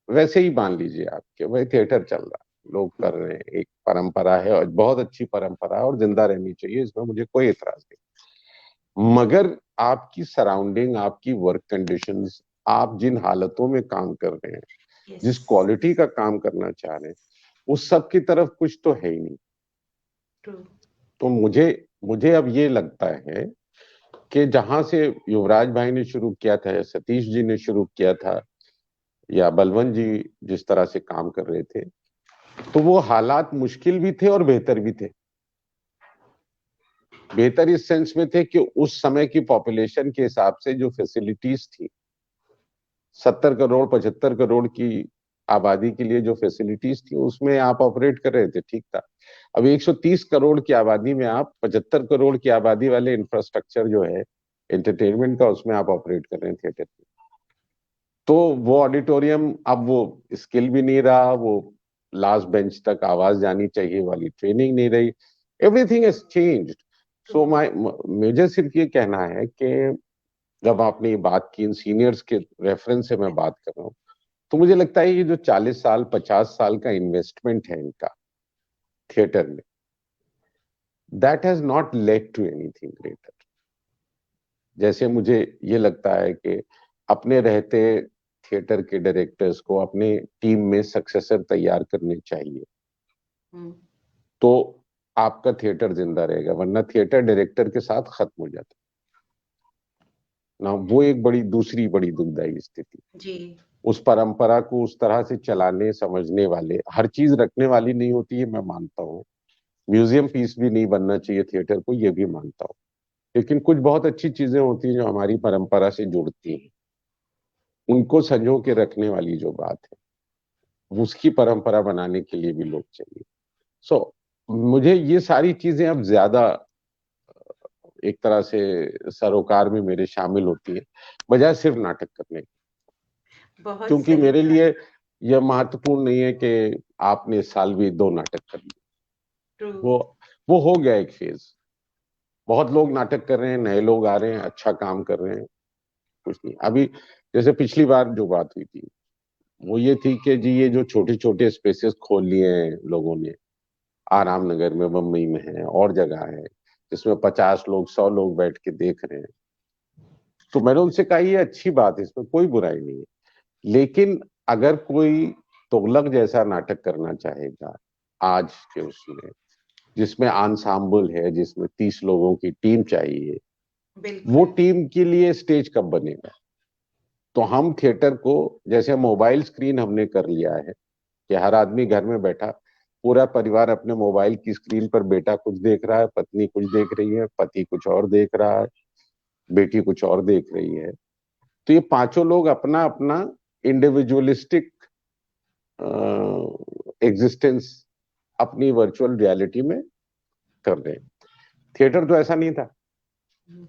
वैसे ही मान लीजिए आप कि भाई थिएटर चल रहा है, लोग कर रहे हैं, एक परंपरा है और बहुत अच्छी परंपरा है और जिंदा रहनी चाहिए, इसमें मुझे कोई एतराज नहीं। मगर आपकी सराउंडिंग, आपकी वर्क कंडीशंस, आप जिन हालतों में काम कर रहे हैं, यस। जिस क्वालिटी का काम करना चाह रहे हैं, उस सब की तरफ कुछ तो है ही नहीं। ट्रू। तो मुझे मुझे अब ये लगता है कि जहां से युवराज भाई ने शुरू किया था, या सतीश जी ने शुरू किया था, या बलवंत जी जिस तरह से काम कर रहे थे, तो वो हालात मुश्किल भी थे और बेहतर भी थे। बेहतर इस सेंस में थे कि उस समय की पॉपुलेशन के हिसाब से जो फैसिलिटीज थी, 70 करोड़ 75 करोड़ की आबादी के लिए जो फैसिलिटीज थी, उसमें आप ऑपरेट कर रहे थे, ठीक था। अब 130 करोड़ की आबादी में आप 75 करोड़ की आबादी वाले इंफ्रास्ट्रक्चर जो है एंटरटेनमेंट का, उसमें आप ऑपरेट कर रहे हैं थिएटर। तो वो ऑडिटोरियम अब वो स्किल भी नहीं रहा, वो लास्ट बेंच तक आवाज जानी चाहिए वाली ट्रेनिंग नहीं रही, everything has changed. True. So my मुझे सिर्फ ये कहना है कि जब आपने ये बात की, इन सीनियर्स के रेफरेंस से मैं बात कर रहा हूँ, तो मुझे लगता है ये जो 40 साल 50 साल का इन्वेस्टमेंट है इनका थिएटर में, that has not led to anything greater. जैसे मुझे ये लगता है कि अपने रहते थिएटर के डायरेक्टर्स को अपने टीम में सक्सेसर तैयार करने चाहिए, हम्म। तो आपका थिएटर जिंदा रहेगा, वरना थिएटर डायरेक्टर के साथ खत्म हो जाता है ना। वो एक बड़ी दूसरी बड़ी दुखदाई स्थिति। जी। उस परंपरा को उस तरह से चलाने समझने वाले, हर चीज रखने वाली नहीं होती है, मैं मानता हूँ। म्यूजियम पीस भी नहीं बनना चाहिए थिएटर को, ये भी मानता हूँ। लेकिन कुछ बहुत अच्छी चीजें होती हैं जो हमारी परंपरा से जुड़ती हैं, उनको संजो के रखने वाली जो बात है, उसकी परंपरा बनाने के लिए भी लोग चाहिए। सो मुझे ये सारी चीजें अब ज्यादा एक तरह से सरोकार में मेरे शामिल होती है, बजाय सिर्फ नाटक करने की। बहुत क्योंकि सही मेरे कहा। लिए यह महत्वपूर्ण नहीं है कि आपने इस साल भी 2 नाटक कर लिए। ट्रू। वो वो हो गया एक फेज। बहुत लोग नाटक कर रहे हैं, नए लोग आ रहे हैं, अच्छा काम कर रहे हैं, कुछ नहीं अभी। जैसे पिछली बार जो बात हुई थी, वो ये थी कि जी ये जो छोटे छोटे स्पेसेस खोल लिए हैं लोगों ने, आराम नगर में, बम्बई में है, और जगह है जिसमें 50 लोग 100 लोग बैठ के देख रहे हैं, तो मैंने उनसे कहा ये अच्छी बात है, इसमें कोई बुराई नहीं है। लेकिन अगर कोई तुगलक जैसा नाटक करना चाहेगा आज के उसमें, जिसमें आंसाम्बल है, जिसमें 30 लोगों की टीम चाहिए, वो बिल्कुल। टीम के लिए स्टेज कब बनेगा? तो हम थिएटर को, जैसे मोबाइल स्क्रीन हमने कर लिया है कि हर आदमी घर में बैठा, पूरा परिवार अपने मोबाइल की स्क्रीन पर, बेटा कुछ देख रहा है, पत्नी कुछ देख रही है, पति कुछ और देख रहा है, बेटी कुछ और देख रही है, तो ये पांचों लोग अपना अपना इंडिविजुअलिस्टिक एग्जिस्टेंस अपनी वर्चुअल रियलिटी में कर रहे हैं। थिएटर तो ऐसा नहीं था। हम्म।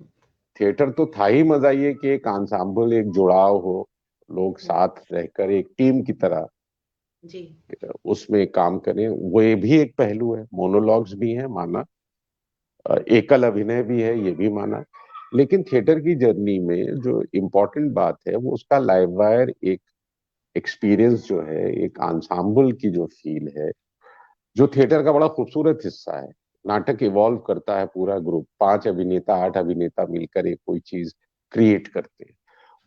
थिएटर तो था ही मजा ये कि एक आंसाम्बल, एक जुड़ाव हो, लोग साथ रहकर एक टीम की तरह जी। उसमें काम करें। वो ये भी एक पहलू है, मोनोलॉग्स भी हैं माना, एकल अभिनय भी है ये भी माना। लेकिन थिएटर की जर्नी में जो इम्पोर्टेंट बात है, वो उसका लाइव वायर एक एक्सपीरियंस जो है, एक आंसाम्बल की जो फील है, जो थिएटर का बड़ा खूबसूरत हिस्सा है। नाटक इवॉल्व करता है, पूरा ग्रुप 5 अभिनेता 8 अभिनेता मिलकर एक कोई चीज क्रिएट करते हैं।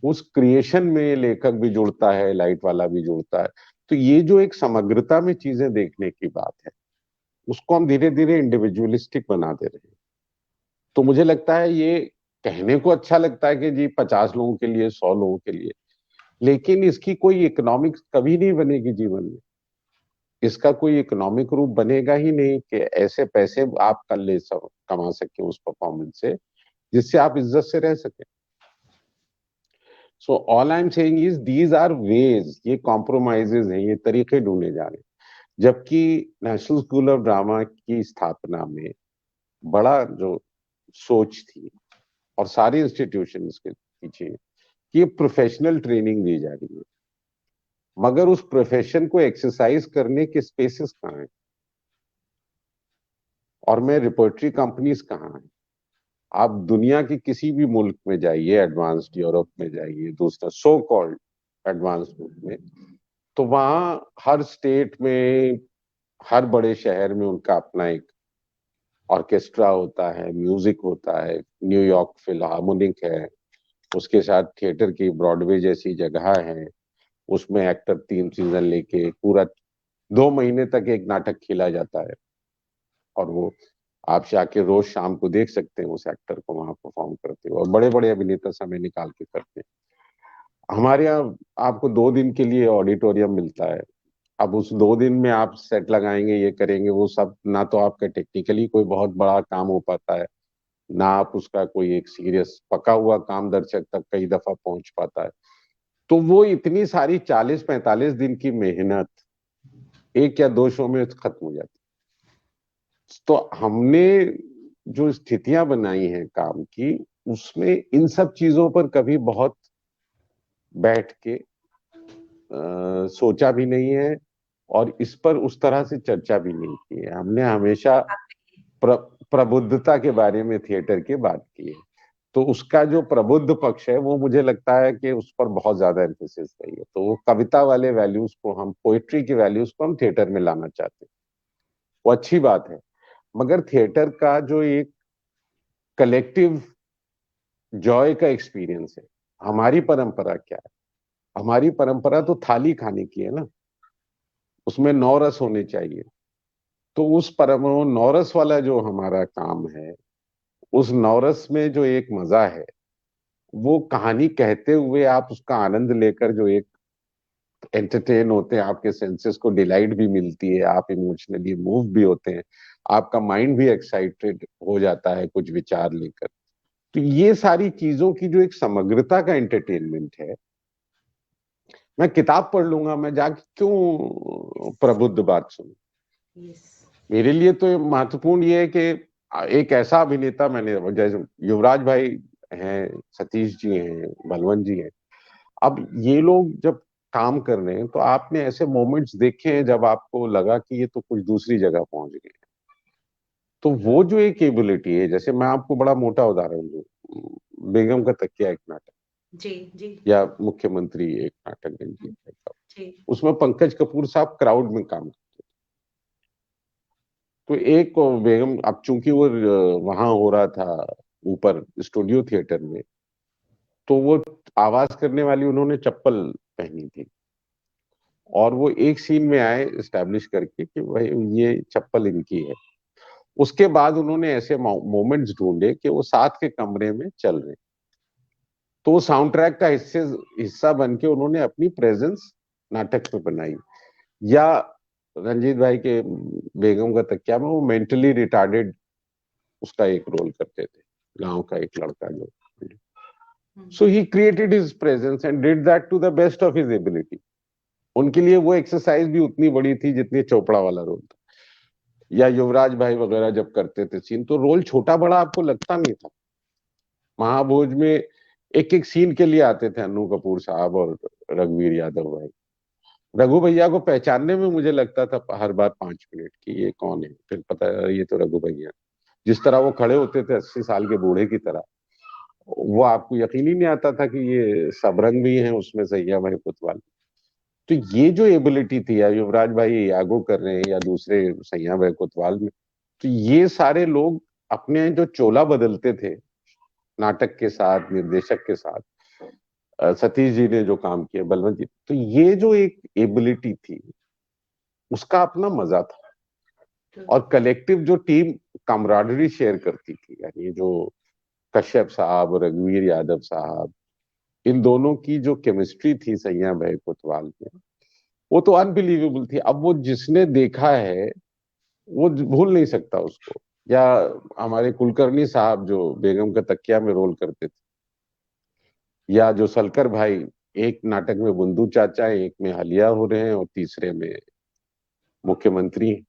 उस क्रिएशन में लेखक भी जुड़ता है, लाइट वाला भी जुड़ता है। तो ये जो एक समग्रता में चीजें देखने की बात है, उसको हम धीरे धीरे इंडिविजुअलिस्टिक बना दे रहे हैं। तो मुझे लगता है ये कहने को अच्छा लगता है कि जी 50 लोगों के लिए, 100 लोगों के लिए, लेकिन इसकी कोई इकोनॉमिक्स कभी नहीं बनेगी जीवन में। इसका कोई इकोनॉमिक रूप बनेगा ही नहीं कि ऐसे पैसे आप कर ले सब कमा सके उस परफॉर्मेंस से जिससे आप इज्जत से रह सके। So all I am saying is these are ways, ये कॉम्प्रोमाइजेज हैं, ये तरीके ढूंढे जा रहे हैं। जबकि नेशनल स्कूल ऑफ ड्रामा की स्थापना में बड़ा जो सोच थी और सारे इंस्टीट्यूशन के पीछे कि प्रोफेशनल ट्रेनिंग दी जा रही है, मगर उस प्रोफेशन को एक्सरसाइज करने के स्पेसेस कहाँ हैं, और मैं रिपोर्टरी कंपनीज कहाँ हैं। आप दुनिया के किसी भी मुल्क में जाइए, एडवांस्ड यूरोप में जाइए, दूसरा सो कॉल्ड एडवांस्ड मुल्क में, तो वहां हर स्टेट में, हर बड़े शहर में उनका अपना एक ऑर्केस्ट्रा होता है, म्यूजिक होता है, न्यूयॉर्क फिलहार्मोनिक है, उसके साथ थिएटर की ब्रॉडवे जैसी जगह है, उसमें एक्टर 3 सीजन लेके पूरा 2 महीने तक एक नाटक खेला जाता है, और वो आप जाके रोज शाम को देख सकते हैं उस एक्टर को वहां परफॉर्म करते हुए, और बड़े बड़े अभिनेता समय निकाल के करते हैं। हमारे यहाँ आपको 2 दिन के लिए ऑडिटोरियम मिलता है। अब उस 2 दिन में आप सेट लगाएंगे, ये करेंगे वो सब, ना तो आपका टेक्निकली कोई बहुत बड़ा काम हो पाता है, ना आप उसका कोई एक सीरियस पका हुआ काम दर्शक तक कई दफा पहुंच पाता है। तो वो इतनी सारी 40-45 दिन की मेहनत एक या दो शो में खत्म हो जाती। तो हमने जो स्थितियां बनाई हैं काम की, उसमें इन सब चीजों पर कभी बहुत बैठ के सोचा भी नहीं है, और इस पर उस तरह से चर्चा भी नहीं की है। हमने हमेशा प्र, प्रबुद्धता के बारे में थिएटर की बात की है। तो उसका जो प्रबुद्ध पक्ष है वो मुझे लगता है कि उस पर बहुत ज्यादा एम्फेसिस नहीं है। तो वो कविता वाले वैल्यूज को, हम पोइट्री की वैल्यूज को हम थिएटर में लाना चाहते हैं, वो अच्छी बात है। मगर थिएटर का जो एक कलेक्टिव जॉय का एक्सपीरियंस है, हमारी परंपरा क्या है? हमारी परंपरा तो थाली खाने की है ना, उसमें 9 रस होने चाहिए। तो उस परम नौरस वाला जो हमारा काम है, उस नौरस में जो एक मजा है, वो कहानी कहते हुए आप उसका आनंद लेकर जो एक एंटरटेन होते हैं, आपके सेंसेस को डिलाइट भी मिलती है, आप इमोशनली मूव भी होते हैं, आपका माइंड भी एक्साइटेड हो जाता है कुछ विचार लेकर। तो ये सारी चीजों की जो एक समग्रता का एंटरटेनमेंट है, मैं किताब पढ़ लूंगा, मैं जाके क्यों प्रबुद्ध बात सुनूं? यस। मेरे लिए तो महत्वपूर्ण ये है कि एक ऐसा अभिनेता, मैंने जैसे युवराज भाई हैं, सतीश जी हैं, बलवंत जी हैं, अब ये लोग जब काम कर रहे हैं तो आपने ऐसे मोमेंट्स देखे हैं जब आपको लगा कि ये तो कुछ दूसरी जगह पहुंच गए। तो वो जो एक एबिलिटी है, जैसे मैं आपको बड़ा मोटा उदाहरण दूं, बेगम का तकिया एक नाटक, जी, जी, या मुख्यमंत्री एक नाटक, गंजी का, जी। उसमें पंकज कपूर साहब क्राउड में काम करते। तो एक बेगम, अब चूंकि वो वहां हो रहा था ऊपर स्टूडियो थिएटर में, तो वो आवाज करने वाली उन्होंने चप्पल पहनी थी, और वो एक सीन में आए एस्टेब्लिश करके कि भाई ये चप्पल इनकी है। उसके बाद उन्होंने ऐसे मोमेंट्स ढूंढे कि वो साथ के कमरे में चल रहे, तो वो साउंड ट्रैक का हिस्सा बन के उन्होंने अपनी प्रेजेंस नाटक में बनाई। या रंजीत भाई के बेगम का तकिया में वो मेंटली रिटार्डेड उसका एक रोल करते थे, गांव का एक लड़का जो, so he created his presence and did that to the best of his ability. उनके लिए वो एक्सरसाइज भी उतनी बड़ी थी जितनी चोपड़ा वाला रोल था। या युवराज भाई वगैरह जब करते थे सीन, तो रोल छोटा बड़ा आपको लगता नहीं था। महाभोज में एक एक सीन के लिए आते थे अन्नू कपूर साहब और रघुवीर यादव भाई। रघु भैया को पहचानने में मुझे लगता था हर बार 5 मिनट की ये कौन है, फिर पता है ये तो रघु भैया। जिस तरह वो खड़े होते थे 80 साल के बूढ़े की तरह, वो आपको यकीन ही नहीं आता था कि ये सबरंग भी हैं उसमें, सैया भाई कोतवाल। तो ये जो एबिलिटी थी, या युवराज भाई यागो कर रहे हैं या दूसरे सैया भाई कोतवाल में, तो ये सारे लोग अपने जो चोला बदलते थे नाटक के साथ, निर्देशक के साथ, सतीश जी ने जो काम किया, बलवंत जी, तो ये जो एक एबिलिटी थी, उसका अपना मजा था। और कलेक्टिव जो टीम कामराडरी शेयर करती थी, यानी जो कश्यप साहब, रघुवीर यादव साहब, इन दोनों की जो केमिस्ट्री थी सैया भाई कोतवाल में, वो तो अनबिलीवेबल थी। अब वो जिसने देखा है वो भूल नहीं सकता उसको। या हमारे कुलकर्णी साहब जो बेगम का तकिया में रोल करते थे, या जो सलकर भाई, एक नाटक में बुंदू चाचा है, एक में हलिया हो रहे हैं और तीसरे में मुख्यमंत्री हैं।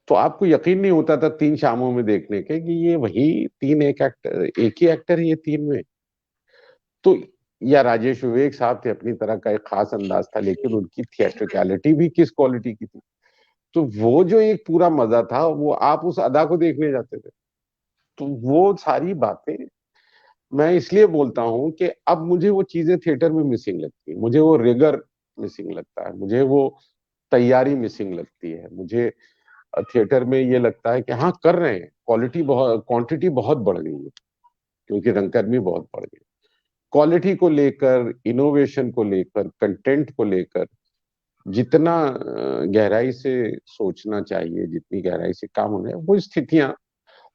तो आपको यकीन नहीं होता था 3 शामों में देखने के कि ये वही तीन, एक ही एक्टर है ये तीन में। तो या राजेश विवेक साहब थे, अपनी तरह का एक खास जी, अंदाज था, लेकिन जी, उनकी बिल्कुल। थिएट्रिकलिटी भी किस क्वालिटी की थी। तो वो जो एक पूरा मजा था, वो आप उस अदा को देखने जाते थे। तो वो सारी बातें मैं इसलिए बोलता हूँ कि अब मुझे वो चीजें थिएटर में मिसिंग लगती है। मुझे वो रिगर मिसिंग लगता है, मुझे वो तैयारी मिसिंग लगती है। मुझे थिएटर में ये लगता है कि हाँ कर रहे हैं, क्वालिटी बहुत, क्वांटिटी बहुत बढ़ गई है, क्योंकि रंगकर्मी बहुत बढ़ गई। क्वालिटी को लेकर, इनोवेशन को लेकर, कंटेंट को लेकर जितना गहराई से सोचना चाहिए, जितनी गहराई से काम होना है, वो स्थितियां,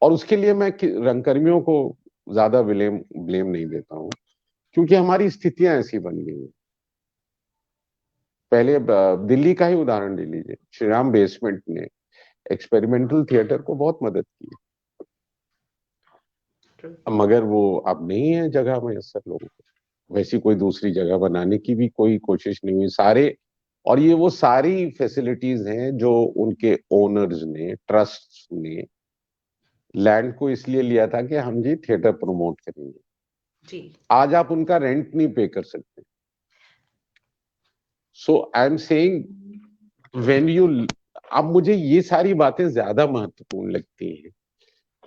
और उसके लिए मैं रंगकर्मियों को ज्यादा ब्लेम ब्लेम नहीं देता हूँ, क्योंकि हमारी स्थितियां ऐसी बन गई हैं। पहले दिल्ली का ही उदाहरण ले लीजिए, श्री राम बेसमेंट ने एक्सपेरिमेंटल थिएटर को बहुत मदद की ट्रू। है, मगर वो अब नहीं है जगह में असर लोगों को। वैसी कोई दूसरी जगह बनाने की भी कोई कोशिश नहीं हुई सारे। और ये वो सारी फैसिलिटीज हैं जो उनके ओनर्स ने, ट्रस्ट ने लैंड को इसलिए लिया था कि हम जी थिएटर प्रमोट करेंगे। जी, आज आप उनका रेंट नहीं पे कर सकते। So I am saying, when you, अब मुझे ये सारी बातें ज्यादा महत्वपूर्ण लगती हैं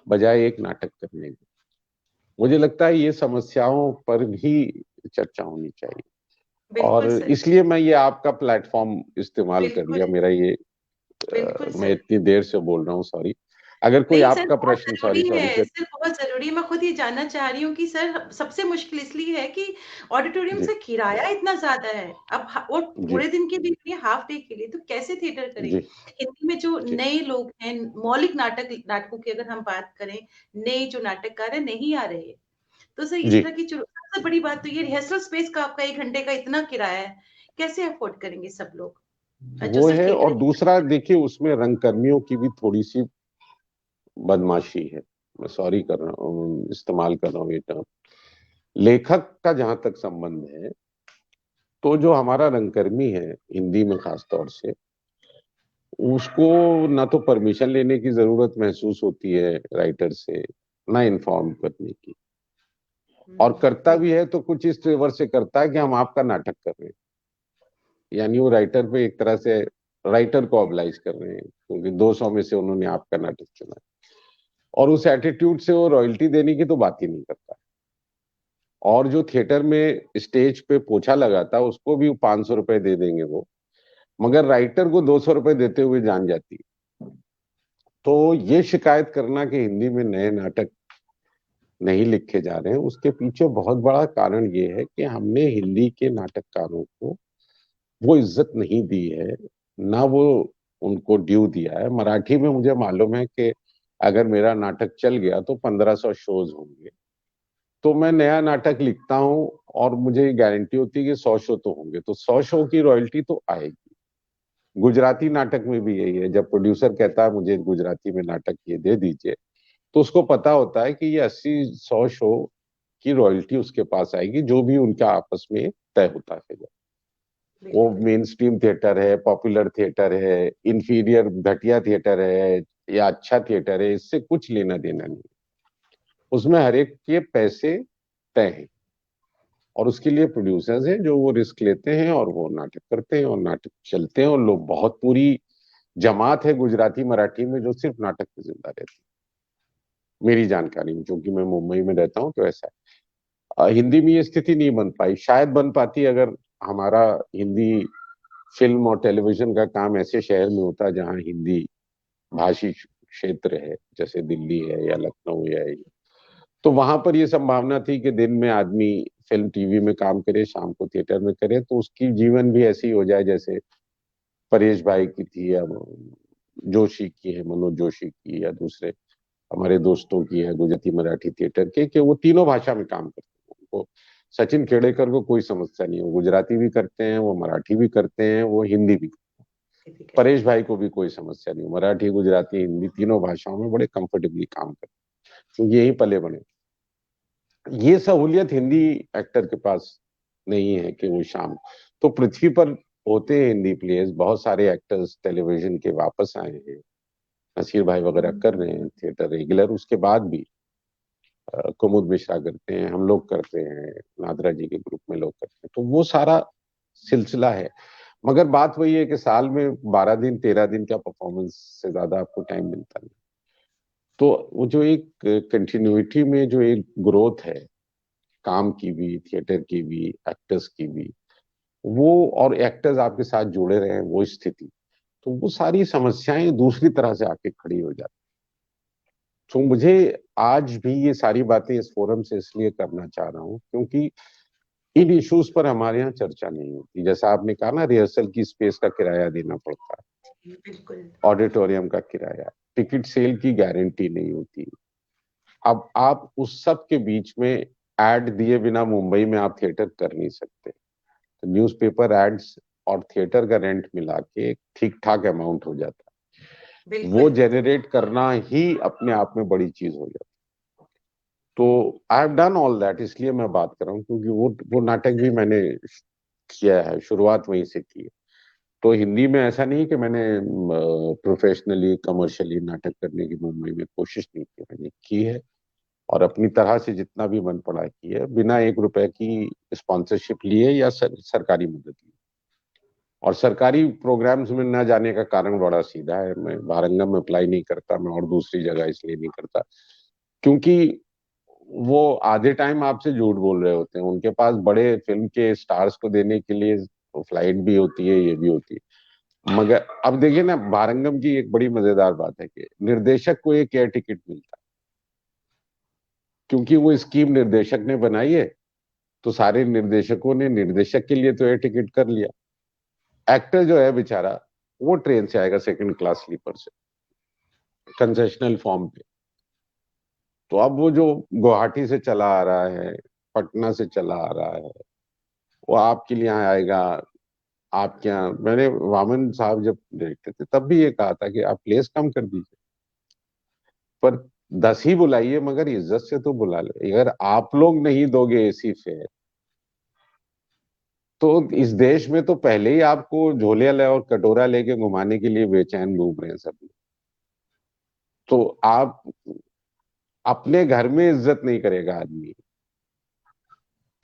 बजाय एक नाटक करने की। मुझे लगता है ये समस्याओं पर भी चर्चा होनी चाहिए। और बिल्कुल सर, इसलिए मैं ये आपका प्लेटफॉर्म इस्तेमाल कर बिल्कुल, लिया, मेरा ये बिल्कुल मैं सर। इतनी देर से बोल रहा हूँ, सॉरी। अगर कोई नहीं सर, आपका बहुत प्रश्न, ज़रूरी सॉरी सॉरी है, सर। सर बहुत ज़रूरी है। मैं खुद ये जानना चाह रही हूँ कि सर सबसे मुश्किल इसलिए है कि ऑडिटोरियम जी से किराया इतना ज़्यादा है। अब वो जी पूरे दिन के लिए, हाफ डे के लिए तो कैसे थिएटर करें? जी हिंदी में जो जी नए लोग हैं, मौलिक नाटकों की अगर हम बात करें, नए जो नाटककार हैं नहीं आ रहे। तो सर इस जी, तरह की सबसे बड़ी बात तो ये रिहर्सल स्पेस का आपका 1 घंटे का इतना किराया है, कैसे अफोर्ड करेंगे सब लोग? जो वो सिर्फ है। थिएटर और दूसरा देखिए, उसमें रंगकर्मियों की भी थोड़ी सी बदमाशी है। मैं सॉरी कर रहा हूँ, इस्तेमाल कर रहा हूँ ये टर्म। लेखक का जहां तक संबंध है, तो जो हमारा रंगकर्मी है हिंदी में खास तौर से, उसको ना तो परमिशन लेने की जरूरत महसूस होती है राइटर से, ना इन्फॉर्म करने की। और करता भी है तो कुछ इस तेवर से करता है कि हम आपका नाटक कर रहे हैं। यानी वो राइटर पे एक तरह से राइटर को ऑब्लाइज कर रहे हैं, क्योंकि 200 में से उन्होंने आपका नाटक चुना है। और उस एटीट्यूड से वो रॉयल्टी देने की तो बात ही नहीं करता। और जो थिएटर में स्टेज पे पोछा लगाता है, उसको भी 500 रुपए दे देंगे वो, मगर राइटर को 200 रुपए देते हुए जान जाती है। तो ये शिकायत करना कि हिंदी में नए नाटक नहीं लिखे जा रहे हैं, उसके पीछे बहुत बड़ा कारण ये है कि हमने हिंदी के नाटककारों को वो इज्जत नहीं दी है, ना वो उनको ड्यू दिया है। मराठी में मुझे मालूम है कि अगर मेरा नाटक चल गया तो 1500 शोज होंगे। तो मैं नया नाटक लिखता हूँ और मुझे गारंटी होती है कि 100 शो तो होंगे, तो 100 शो की रॉयल्टी तो आएगी। गुजराती नाटक में भी यही है, जब प्रोड्यूसर कहता है मुझे गुजराती में नाटक ये दे दीजिए, तो उसको पता होता है कि ये 80-100 शो की रॉयल्टी उसके पास आएगी, जो भी उनका आपस में तय होता है। वो बिल्कुल, मेन स्ट्रीम थिएटर है, पॉपुलर थिएटर है, इंफीरियर घटिया थिएटर है, या अच्छा थिएटर है, इससे कुछ लेना देना नहीं। उसमें हर एक के पैसे तय हैं। और उसके लिए प्रोड्यूसर्स हैं जो वो रिस्क लेते हैं और वो नाटक करते हैं और नाटक चलते हैं। और लोग, बहुत पूरी जमात है गुजराती मराठी में जो सिर्फ नाटक पे जिंदा रहती है, मेरी जानकारी में, क्योंकि मैं मुंबई में रहता हूँ तो ऐसा है। हिंदी में ये स्थिति नहीं बन पाई, शायद बन पाती अगर हमारा हिंदी फिल्म और टेलीविजन का काम ऐसे शहर में होता जहाँ हिंदी भाषी क्षेत्र है, जैसे दिल्ली है या लखनऊ है। तो वहां पर ये संभावना थी कि दिन में आदमी फिल्म टीवी में काम करे, शाम को थिएटर में करे, तो उसकी जीवन भी ऐसी हो जाए जैसे परेश भाई की थी, या जोशी की है, मनोज जोशी की, या दूसरे हमारे दोस्तों की है गुजराती मराठी थिएटर के, कि वो तीनों भाषा में काम करते हैं। उनको, सचिन खेड़ेकर को कोई समस्या नहीं है, वो गुजराती भी करते हैं, वो मराठी भी करते हैं, वो हिंदी भी। भी करते परेश हैं। भाई को भी कोई समस्या नहीं, मराठी गुजराती हिंदी तीनों भाषाओं में बड़े कंफर्टेबली काम करते हैं, क्योंकि यही पले बने। ये सहूलियत हिंदी एक्टर के पास नहीं है कि वो शाम, तो पृथ्वी पर होते हैं हिंदी प्लेयर्स, बहुत सारे एक्टर्स टेलीविजन के वापस आए हैं, नसीर भाई वगैरह कर रहे हैं थिएटर रेगुलर, उसके बाद भी कुमुद मिश्रा करते हैं, हम लोग करते हैं, नादरा जी के ग्रुप में लोग करते हैं, तो वो सारा सिलसिला है। मगर बात वही है कि साल में 12 दिन 13 दिन का परफॉर्मेंस से ज्यादा आपको टाइम मिलता नहीं। तो वो जो एक कंटिन्यूटी में जो एक ग्रोथ है, काम की भी, थिएटर की भी, एक्टर्स की भी, वो, और एक्टर्स आपके साथ जुड़े रहे हैं, वो स्थिति, तो वो सारी समस्याएं दूसरी तरह से आके खड़ी हो जाती। तो मुझे आज भी ये सारी बातें इस फोरम से इसलिए करना चाह रहा हूँ क्योंकि इन इश्यूज पर हमारे यहाँ चर्चा नहीं होती। जैसा आपने कहा ना, रिहर्सल की स्पेस का किराया देना पड़ता है, बिल्कुल। ऑडिटोरियम का किराया, टिकट सेल की गारंटी नहीं होती। अब आप उस सब के बीच में एड दिए बिना मुंबई में आप थिएटर कर नहीं सकते। तो न्यूज़पेपर एड्स और थिएटर का रेंट मिला के ठीक ठाक अमाउंट हो जाता है, वो बिल्कुल। जनरेट करना ही अपने आप में बड़ी चीज हो जाती है। तो I have done all that, इसलिए मैं बात कर रहा हूँ, क्योंकि वो नाटक भी मैंने किया है, शुरुआत वहीं से की है। तो हिंदी में ऐसा नहीं कि मैंने प्रोफेशनली कमर्शियली नाटक करने की मुंबई में कोशिश नहीं की, मैंने की है, और अपनी तरह से जितना भी मन पड़ा की है, बिना 1 रुपए की स्पॉन्सरशिप लिए या सरकारी मदद ली। और सरकारी प्रोग्राम्स में न जाने का कारण बड़ा सीधा है, मैं वारंगम में अप्लाई नहीं करता, मैं और दूसरी जगह इसलिए नहीं करता क्योंकि वो आधे टाइम आपसे झूठ बोल रहे होते हैं, उनके पास बड़े फिल्म के स्टार्स को देने के लिए फ्लाइट भी होती है, ये भी होती है। मगर अब देखिए ना, वारंगम की एक बड़ी मजेदार बात है कि निर्देशक को एक एयर टिकट मिलता है, क्योंकि वो स्कीम निर्देशक ने बनाई है, तो सारे निर्देशकों ने निर्देशक के लिए तो एयर टिकट कर लिया। एक्टर जो है बेचारा, वो ट्रेन से आएगा सेकंड क्लास स्लीपर से, कंसेशनल फॉर्म पे। तो अब वो जो गुवाहाटी से चला आ रहा है, पटना से चला आ रहा है, वो आपके लिए यहाँ आएगा। आपके यहाँ मैंने वामन साहब जब देखते थे तब भी ये कहा था कि आप प्लेस कम कर दीजिए, पर 10 ही बुलाइए, मगर इज्जत से तो बुला ले। अगर आप लोग नहीं दोगे एसी फेयर, तो इस देश में तो पहले ही आपको झोले ले और कटोरा लेके घुमाने के लिए बेचैन घूम रहे हैं सब लोग। तो आप अपने घर में इज्जत नहीं करेगा आदमी,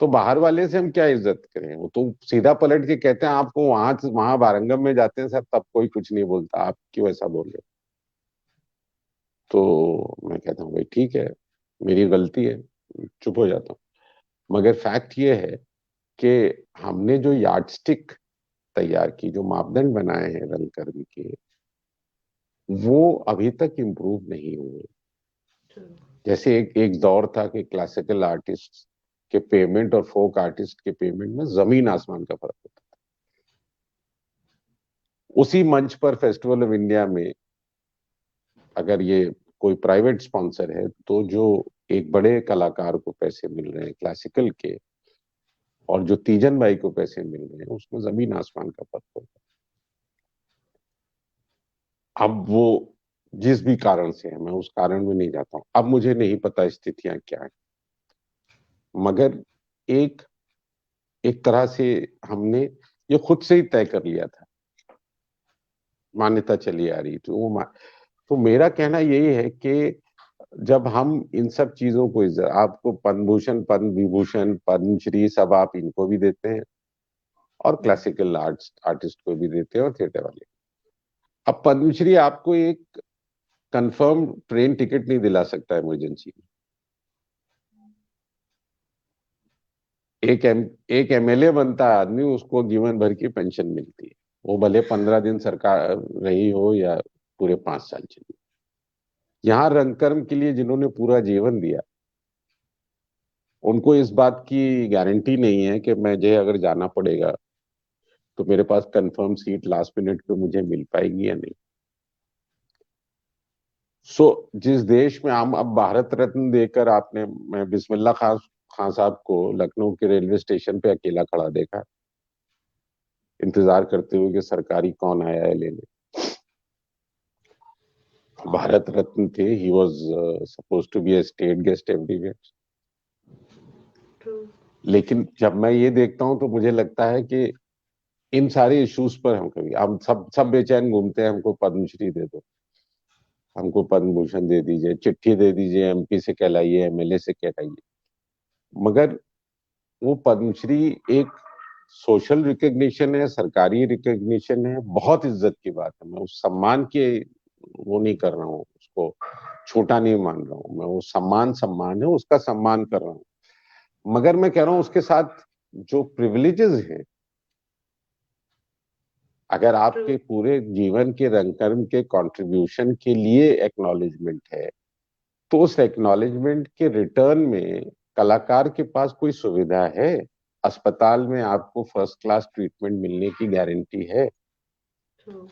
तो बाहर वाले से हम क्या इज्जत करें? वो तो सीधा पलट के कहते हैं आपको, वहां वहां वारंगम में जाते हैं सर, तब कोई कुछ नहीं बोलता, आप क्यों ऐसा बोल रहे हो? तो मैं कहता हूँ भाई ठीक है, मेरी गलती है, चुप हो जाता हूँ। मगर फैक्ट ये है कि हमने जो यार्डस्टिक तैयार की, जो मापदंड बनाए हैं रंगकर्मी के, वो अभी तक इम्प्रूव नहीं हुए। जैसे एक एक दौर था कि क्लासिकल आर्टिस्ट के पेमेंट और फोक आर्टिस्ट के पेमेंट में जमीन आसमान का फर्क होता था। उसी मंच पर फेस्टिवल ऑफ इंडिया में अगर ये कोई प्राइवेट स्पॉन्सर है, तो जो एक बड़े कलाकार को पैसे मिल रहे हैं क्लासिकल के, और जो तीजन बाई को पैसे मिल रहे हैं, उसमें जमीन आसमान का फर्क होता है। अब वो जिस भी कारण से है, मैं उस कारण में नहीं जाता हूँ, अब मुझे नहीं पता स्थितियां क्या है, मगर एक एक तरह से हमने ये खुद से ही तय कर लिया था, मान्यता चली आ रही थी तो मेरा कहना यही है कि जब हम इन सब चीजों को इज्जत, आपको पद्म भूषण, पद्म विभूषण, पद्मश्री सब आप इनको भी देते हैं, और क्लासिकल आर्टिस्ट को भी देते हैं, और थिएटर वाले। अब पद्मश्री आपको एक कंफर्म ट्रेन टिकट नहीं दिला सकता इमरजेंसी में। एक एमएलए बनता है आदमी, उसको जीवन भर की पेंशन मिलती है, वो भले 15 दिन सरकार रही हो या पूरे 5 साल चली। यहाँ रंगकर्म के लिए जिन्होंने पूरा जीवन दिया, उनको इस बात की गारंटी नहीं है कि मुझे अगर जाना पड़ेगा तो मेरे पास कंफर्म सीट लास्ट मिनट पे मुझे मिल पाएगी या नहीं। सो जिस देश में हम अब भारत रत्न देकर आपने, मैं बिस्मिल्लाह खान खान साहब को लखनऊ के रेलवे स्टेशन पे अकेला खड़ा देखा, इंतजार करते हुए कि सरकारी कौन आया है लेने। भारत रत्न थे, he was suppose to be a state guest everywhere. True. लेकिन जब मैं ये देखता हूं तो मुझे लगता है कि इन सारे इश्यूज पर हम सब सब बेचैन घूमते हैं, हमको पद्मश्री दे दो, हमको पद्म भूषण दे दीजिए, चिट्ठी दे दीजिए, एमपी से कहलाइए, एमएलए से कहलाइए। मगर वो पद्मश्री एक सोशल रिकग्निशन है, सरकारी रिकग्निशन है, बहुत इज्जत की बात है। मैं उस सम्मान के वो नहीं कर रहा हूँ, उसको छोटा नहीं मान रहा हूँ मैं। वो सम्मान सम्मान है, उसका सम्मान कर रहा हूँ। मगर मैं कह रहा हूँ उसके साथ जो प्रिविलेजेस हैं, अगर ट्रू। आपके पूरे जीवन के रंग कर्म के कंट्रीब्यूशन के लिए एक्नॉलेजमेंट है, तो उस एक्नॉलेजमेंट के रिटर्न में कलाकार के पास कोई सुविधा है? अस्पताल में आपको फर्स्ट क्लास ट्रीटमेंट मिलने की गारंटी है? ट्रू।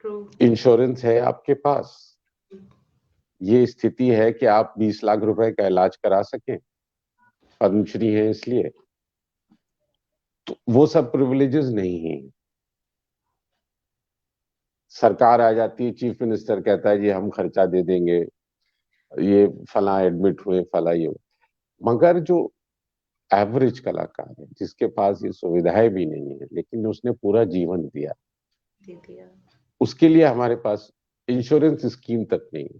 ट्रू। इंश्योरेंस है आपके पास? ये स्थिति है कि आप 20 लाख रुपए का इलाज करा सकें, पद्मश्री है इसलिए? तो वो सब प्रिविलेजेस नहीं है। सरकार आ जाती है, चीफ मिनिस्टर कहता है जी हम खर्चा दे देंगे, ये फला एडमिट हुए, फला ये। मगर जो एवरेज कलाकार है, जिसके पास ये सुविधाएं भी नहीं है लेकिन उसने पूरा जीवन दिया, दे दिया। उसके लिए हमारे पास इंश्योरेंस स्कीम तक नहीं है।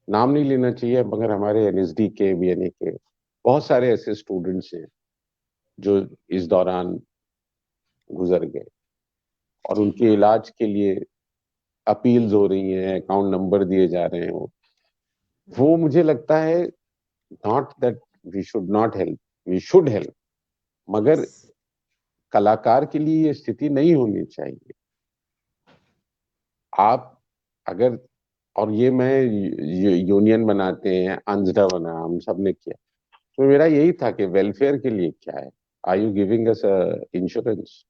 नाम नहीं लेना चाहिए मगर हमारे एनएसडी के, बीएनए के बहुत सारे ऐसे स्टूडेंट्स हैं जो इस दौरान गुजर गए, और जी। उनके इलाज के लिए अपील्स हो रही हैं, अकाउंट नंबर दिए जा रहे हैं। वो मुझे लगता है, not that we should not help, we should help, yes. मगर कलाकार के लिए ये स्थिति नहीं होनी चाहिए। आप अगर, और ये मैं यूनियन बनाते हैं, अंजडा बना, हम सब ने किया, तो मेरा यही था कि वेलफेयर के लिए क्या है, are you giving us insurance?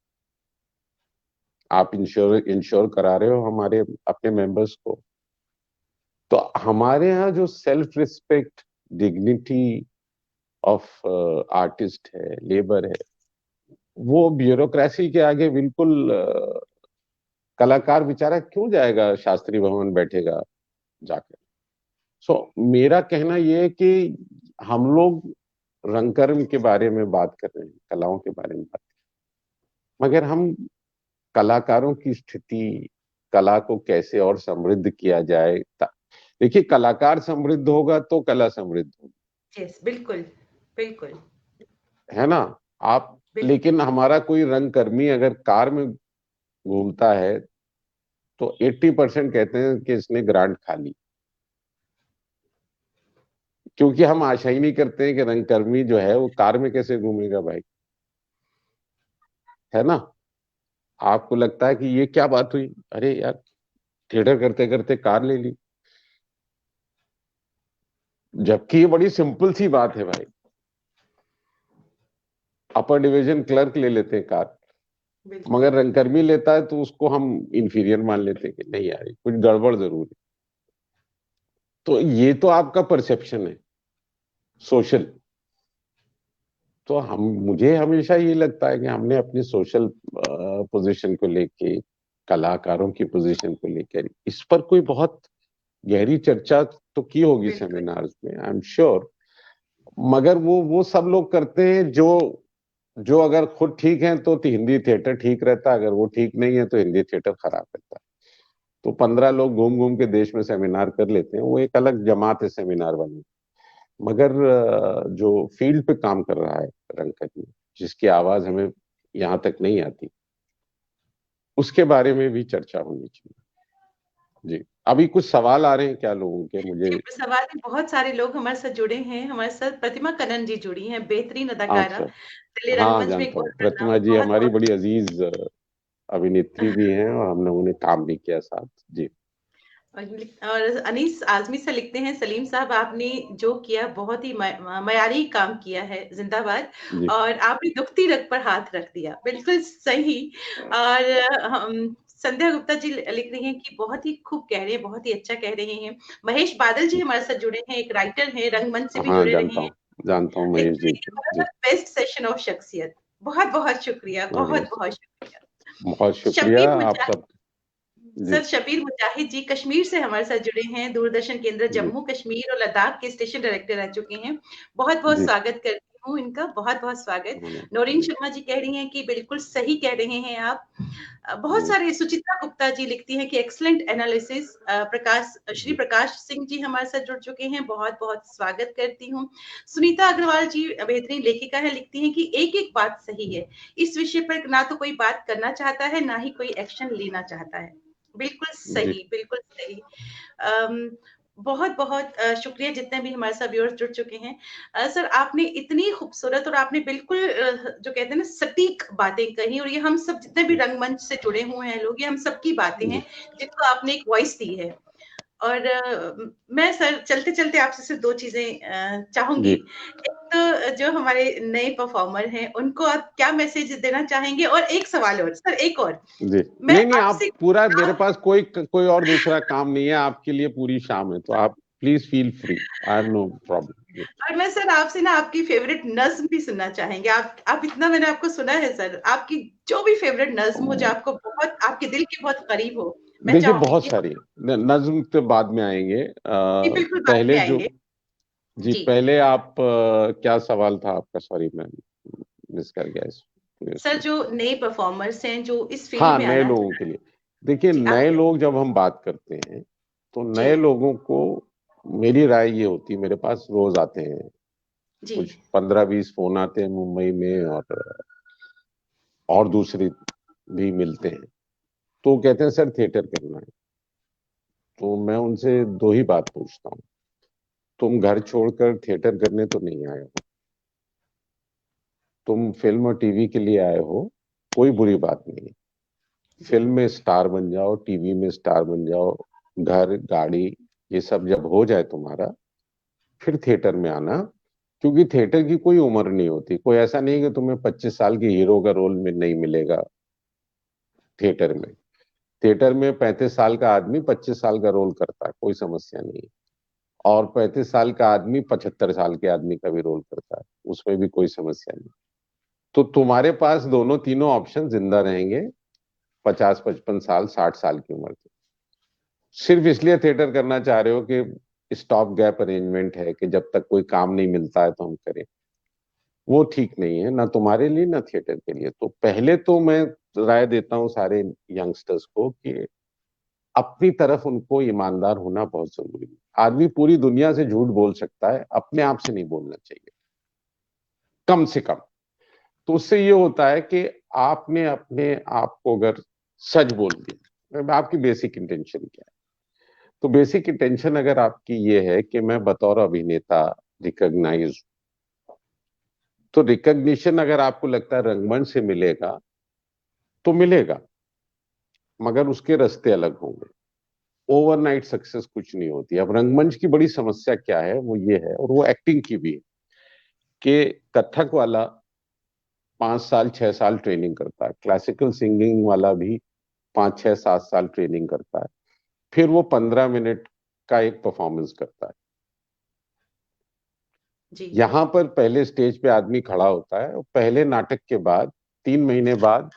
आप इंश्योर करा रहे हो हमारे अपने मेंबर्स को? तो हमारे यहाँ जो self respect, dignity of artist है, लेबर है, वो ब्यूरोक्रेसी के आगे बिल्कुल कलाकार बेचारा क्यों जाएगा शास्त्री भवन बैठेगा जाकर? सो मेरा कहना यह है कि हम लोग रंगकर्म के बारे में बात कर रहे हैं, कलाओं के बारे में बात, मगर हम कलाकारों की स्थिति, कला को कैसे और समृद्ध किया जाए। देखिए, कलाकार समृद्ध होगा तो कला समृद्ध होगी, यस, बिल्कुल। बिल्कुल। है ना? आप, बिल्कुल। लेकिन हमारा कोई रंगकर्मी अगर कार में घूमता है तो 80% कहते हैं कि इसने ग्रांट खा ली, क्योंकि हम आशा ही नहीं करते हैं कि रंगकर्मी जो है वो कार में कैसे घूमेगा भाई, है ना? आपको लगता है कि ये क्या बात हुई, अरे यार थिएटर करते करते कार ले ली, जबकि ये बड़ी सिंपल सी बात है भाई। अपर डिवीजन क्लर्क ले लेते हैं कार, बिल्कुल। मगर रंगकर्मी लेता है तो उसको हम इंफीरियर मान लेते हैं कि नहीं यार कुछ गड़बड़ जरूर है। तो ये तो आपका परसेप्शन है सोशल। तो हम, मुझे हमेशा ये लगता है कि हमने अपनी सोशल पोजीशन को लेके, कलाकारों की पोजीशन को लेकर इस पर कोई बहुत गहरी चर्चा तो की होगी बिल्कुल। सेमिनार्स में, आई एम श्योर। मगर वो सब लोग करते हैं जो जो अगर खुद ठीक है तो हिंदी थिएटर ठीक रहता है, अगर वो ठीक नहीं है तो हिंदी थिएटर खराब रहता है। तो 15 लोग घूम घूम के देश में सेमिनार कर लेते हैं, वो एक अलग जमात है सेमिनार वाली। मगर जो फील्ड पे काम कर रहा है रंगकर्मी, जिसकी आवाज हमें यहाँ तक नहीं आती, उसके बारे में भी चर्चा होनी चाहिए। जी, अभी कुछ सवाल आ रहे हैं क्या लोगों के मुझे? जी, सवाल में बहुत सारे लोग हमारे साथ जुड़े हैं। हमारे साथ प्रतिमा कनन जी जुड़ी हैं, बेहतरीन अदाकारा। अच्छा, दिल्ली हाँ रंगमंच में एक जानता बार हूँ, प्रणाम, प्रतिमा जी हमारी बहुत-बहुत। बड़ी अजीज अभिनेत्री भी हैं और हम लोगों ने काम भी किया साथ। जी। और अनीस आजमी से लिखते हैं, सलीम साहब आपने जो किया बहुत ही मयारी काम किया है, जिंदाबाद। जी और आपने दुखती रग पर हाथ रख दिया, बिल्कुल सही। और हम संध्या गुप्ता जी लिख रही हैं कि बहुत ही खूब कह रहे हैं, बहुत ही अच्छा कह रहे हैं। महेश बादल जी हमारे साथ जुड़े हैं, एक राइटर हैं, रंगमंच से भी हाँ, जुड़े रहे हैं। जानता हूँ महेश लिखते जी हैं कि को। वन जी, of the best session of शख्सियत। बहुत बहुत शुक्रिया, अरे बहुत बहुत शुक्रिया। बहुत शुक्रिया शबीर आप मुजाहिद, सब। जी सर शबीर मुजाहिद जी कश्मीर से हमारे साथ जुड़े हैं, दूरदर्शन केंद्र जी जम्मू कश्मीर और लद्दाख के स्टेशन डायरेक्टर रह चुके हैं। बहुत बहुत जी। स्वागत करती हूँ इनका, बहुत बहुत स्वागत। हाँ, नौरीन जी शर्मा जी कह रही हैं कि बिल्कुल सही कह रहे हैं आप। बहुत जी सारे, सुचित्रा गुप्ता जी लिखती हैं कि एक्सलेंट एनालिसिस। प्रकाश, श्री जी प्रकाश सिंह जी हमारे साथ जुड़ चुके हैं, बहुत बहुत स्वागत करती हूँ। सुनीता अग्रवाल जी बेहतरीन लेखिका है, लिखती हैं कि एक एक बात सही है, इस विषय पर ना तो कोई बात करना चाहता है, ना ही कोई एक्शन लेना चाहता है। बिल्कुल जी। सही, बिल्कुल सही। अम, बहुत-बहुत शुक्रिया जितने भी हमारे साथ व्यूअर्स जुड़ चुके हैं। सर आपने इतनी खूबसूरत और आपने बिल्कुल जो कहते हैं ना सटीक बातें कही, और ये हम सब जितने भी रंगमंच से जुड़े हुए हैं लोग, ये हम सबकी बातें हैं, जी जिनको आपने एक वॉइस दी है। और मैं सर चलते-चलते आपसे सिर्फ 2 चीज़ें चाहूँगी। जी एक तो जो हमारे नए परफॉर्मर हैं, उनको आप क्या मैसेज देना चाहेंगे? और एक सवाल और, सर एक और, जी। मैं नहीं नहीं, आप आपसे पूरा, मेरे आप पास कोई और दूसरा काम नहीं है, आपके लिए पूरी शाम है, तो आप please feel free. I have no problem. और मैं सर आपसे ना आपकी फेवरेट नज़्म भी सुनना चाहेंगे। आप इतना मैंने आपको सुना है सर, आपकी जो भी फेवरेट नज़्म हो, जो आपको बहुत आपके दिल के बहुत करीब हो, मैं देखिए चाहूँगी बहुत कि सारी नज्म तो बाद में आएंगे। जी, बिल्कुल बाद में पहले जो, आएँगे। जी जी। पहले आप क्या सवाल था आपका? सॉरी, मैं मिस कर गया सर इसमें। जो नए परफॉर्मर्स हैं, जो इस फील्ड हाँ, में नए आना लोगों चाह के लिए। देखिए, जी, आप नए लोग जब हम बात करते हैं तो जी, नए लोगों को मेरी राय ये होती है, मेरे पास रोज आते हैं जी, कुछ 15-20 फोन आते हैं मुंबई में, और दूसरे भी मिलते हैं, तो कहते हैं सर थिएटर करना है। तो मैं उनसे दो ही बात पूछता हूँ, तुम घर छोड़कर थिएटर करने तो नहीं आए हो, तुम फिल्म और टीवी के लिए आए हो, कोई बुरी बात नहीं है। जी, फिल्म में स्टार बन जाओ, टीवी में स्टार बन जाओ, घर गाड़ी ये सब जब हो जाए तुम्हारा, फिर थिएटर में आना। क्योंकि थिएटर की कोई उम्र नहीं होती, कोई ऐसा नहीं कि तुम्हें 25 साल के हीरो का रोल में नहीं मिलेगा थिएटर में। थिएटर में 35 साल का आदमी 25 साल का रोल करता है, कोई समस्या नहीं है। और 35 साल का आदमी 75 साल के आदमी का भी रोल करता है, उसमें भी कोई समस्या नहीं। तो तुम्हारे पास दोनों तीनों ऑप्शन जिंदा रहेंगे 50-55 साल 60 साल की उम्र तक। सिर्फ इसलिए थिएटर करना चाह रहे हो कि स्टॉप गैप अरेंजमेंट है, कि जब तक कोई काम नहीं मिलता है तो हम करें, वो ठीक नहीं है, ना तुम्हारे लिए ना थिएटर के लिए। तो पहले तो मैं राय देता हूँ सारे यंगस्टर्स को कि अपनी तरफ उनको ईमानदार होना बहुत जरूरी है। आदमी पूरी दुनिया से झूठ बोल सकता है, अपने आप से नहीं बोलना चाहिए, कम से कम। तो उससे ये होता है कि आपने अपने आप को अगर सच बोल दिया, आपकी बेसिक इंटेंशन क्या है? तो बेसिक इंटेंशन अगर आपकी ये है कि मैं बतौर अभिनेता रिकॉग्नाइज, तो रिकॉग्निशन अगर आपको लगता है रंगमंच से मिलेगा तो मिलेगा, मगर उसके रास्ते अलग होंगे। ओवरनाइट सक्सेस कुछ नहीं होती। अब रंगमंच की बड़ी समस्या क्या है, वो ये है, और वो एक्टिंग की भी है, कि कथक वाला 5 साल 6 साल ट्रेनिंग करता है, क्लासिकल सिंगिंग वाला भी 5 6 7 साल ट्रेनिंग करता है, फिर वो 15 मिनट का एक परफॉर्मेंस करता है। जी, यहाँ पर पहले स्टेज पे आदमी खड़ा होता है और पहले नाटक के बाद 3 महीने बाद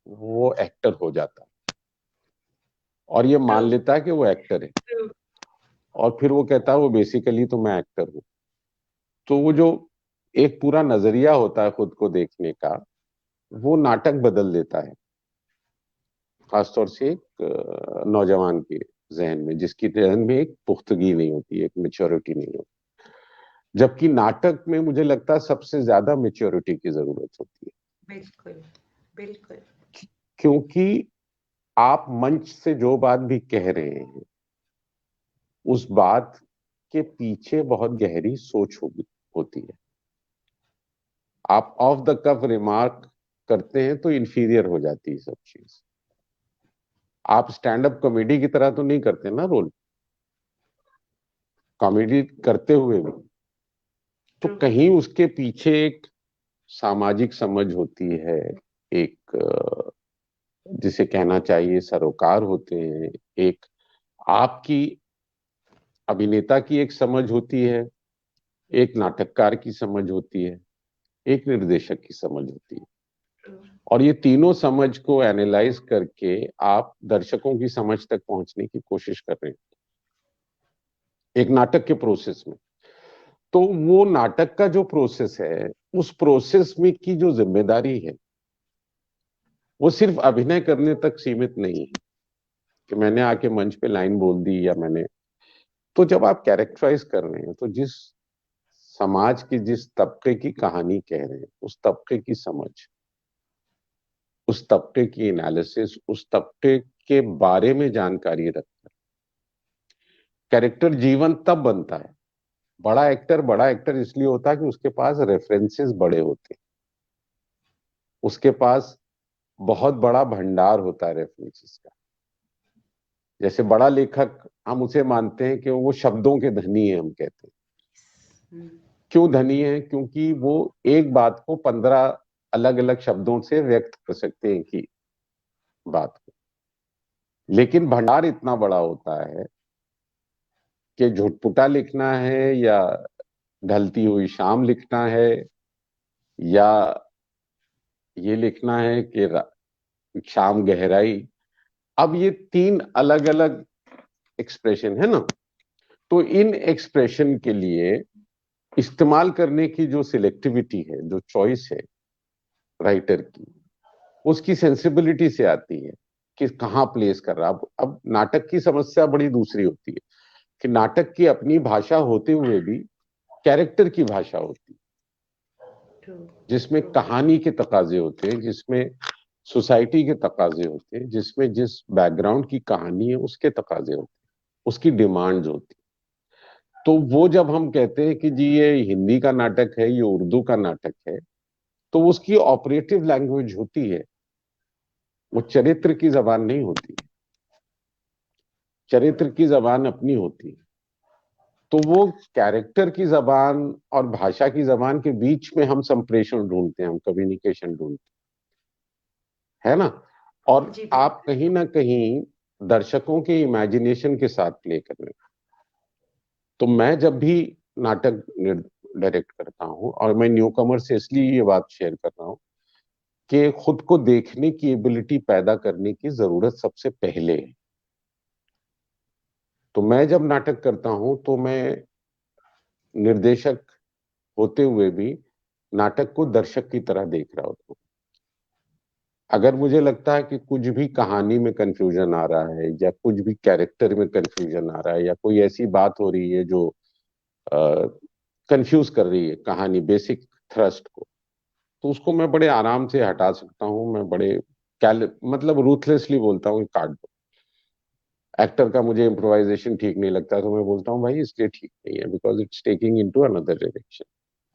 वो एक्टर हो जाता है, और ये ट्रू, मान लेता है कि वो एक्टर है, ट्रू, और फिर वो कहता है वो बेसिकली तो मैं एक्टर हूँ। तो वो जो एक पूरा नजरिया होता है खुद को देखने का, वो नाटक बदल देता है, खासतौर से एक नौजवान के जहन में, जिसकी जहन में एक पुख्तगी नहीं होती, एक मेच्योरिटी नहीं होती। जबकि नाटक में मुझे लगता है सबसे ज्यादा मेच्योरिटी की जरूरत होती है, बिल्कुल, बिल्कुल, क्योंकि आप मंच से जो बात भी कह रहे हैं, उस बात के पीछे बहुत गहरी सोच होती है। आप ऑफ द कफ रिमार्क करते हैं तो इंफीरियर हो जाती है सब चीज। आप स्टैंड अप कॉमेडी की तरह तो नहीं करते ना रोल, कॉमेडी करते हुए भी तो ट्रू। कहीं उसके पीछे एक सामाजिक समझ होती है, एक जिसे कहना चाहिए सरोकार होते हैं, एक आपकी अभिनेता की एक समझ होती है, एक नाटककार की समझ होती है, एक निर्देशक की समझ होती है। ट्रू। और ये तीनों समझ को एनालाइज करके आप दर्शकों की समझ तक पहुंचने की कोशिश कर रहे हैं एक नाटक के प्रोसेस में। तो वो नाटक का जो प्रोसेस है, उस प्रोसेस में की जो जिम्मेदारी है वो सिर्फ अभिनय करने तक सीमित नहीं है कि मैंने आके मंच पे लाइन बोल दी या मैंने। तो जब आप कैरेक्टराइज कर रहे हैं तो जिस समाज की, जिस तबके की कहानी कह रहे हैं, उस तबके की समझ, उस तबके की एनालिसिस, उस तबके के बारे में जानकारी रखकर कैरेक्टर जीवन तब बनता है। बड़ा एक्टर इसलिए होता है कि उसके पास रेफरेंसेस बड़े होते हैं, उसके पास बहुत बड़ा भंडार होता है रेफरेंसेस का। जैसे बड़ा लेखक हम उसे मानते हैं कि वो शब्दों के धनी है, हम कहते हैं। हम्म। क्यों धनी है? क्योंकि वो एक बात को 15 अलग अलग शब्दों से व्यक्त कर सकते हैं कि बात को। लेकिन भंडार इतना बड़ा होता है कि झुटपुटा लिखना है या ढलती हुई शाम लिखना है या ये लिखना है कि शाम गहराई। अब ये तीन अलग अलग एक्सप्रेशन है ना, तो इन एक्सप्रेशन के लिए इस्तेमाल करने की जो सिलेक्टिविटी है, जो चॉइस है राइटर की, उसकी सेंसिबिलिटी से आती है कि कहाँ प्लेस कर रहा। अब नाटक की समस्या बड़ी दूसरी होती है कि नाटक की अपनी भाषा होते हुए भी कैरेक्टर की भाषा होती है, ट्रू। जिसमें कहानी के तकाजे होते हैं, जिसमें सोसाइटी के तकाजे होते हैं, जिसमें जिस बैकग्राउंड की कहानी है उसके तकाजे होते हैं, उसकी डिमांड्स होती है। तो वो जब हम कहते हैं कि जी ये हिंदी का नाटक है, ये उर्दू का नाटक है, तो उसकी ऑपरेटिव लैंग्वेज होती है, वो चरित्र की जबान नहीं होती। चरित्र की जबान अपनी होती है। तो वो कैरेक्टर की जबान और भाषा की जबान के बीच में हम संप्रेषण ढूंढते हैं, हम कम्युनिकेशन ढूंढते हैं, है ना। और जी आप बिल्कुल। कहीं ना कहीं दर्शकों के इमेजिनेशन के साथ प्ले कर रहे हैं। तो मैं जब भी नाटक डायरेक्ट करता हूं, और मैं न्यू कमर से इसलिए ये बात शेयर कर रहा हूं कि खुद को देखने की एबिलिटी पैदा करने की जरूरत सबसे पहले है। तो मैं जब नाटक करता हूं तो मैं निर्देशक होते हुए भी नाटक को दर्शक की तरह देख रहा होता हूँ। अगर मुझे लगता है कि कुछ भी कहानी में कंफ्यूजन आ रहा है या कुछ भी कैरेक्टर में कंफ्यूजन आ रहा है या कोई ऐसी बात हो रही है जो कंफ्यूज कर रही है कहानी बेसिक थ्रस्ट को, तो उसको मैं बड़े आराम से हटा सकता हूँ। मैं बड़े मतलब रूथलेसली बोलता हूँ काट दो। एक्टर का मुझे इम्प्रोवाइजेशन ठीक नहीं लगता तो मैं बोलता हूँ भाई इसलिए ठीक नहीं है because it's taking into another direction,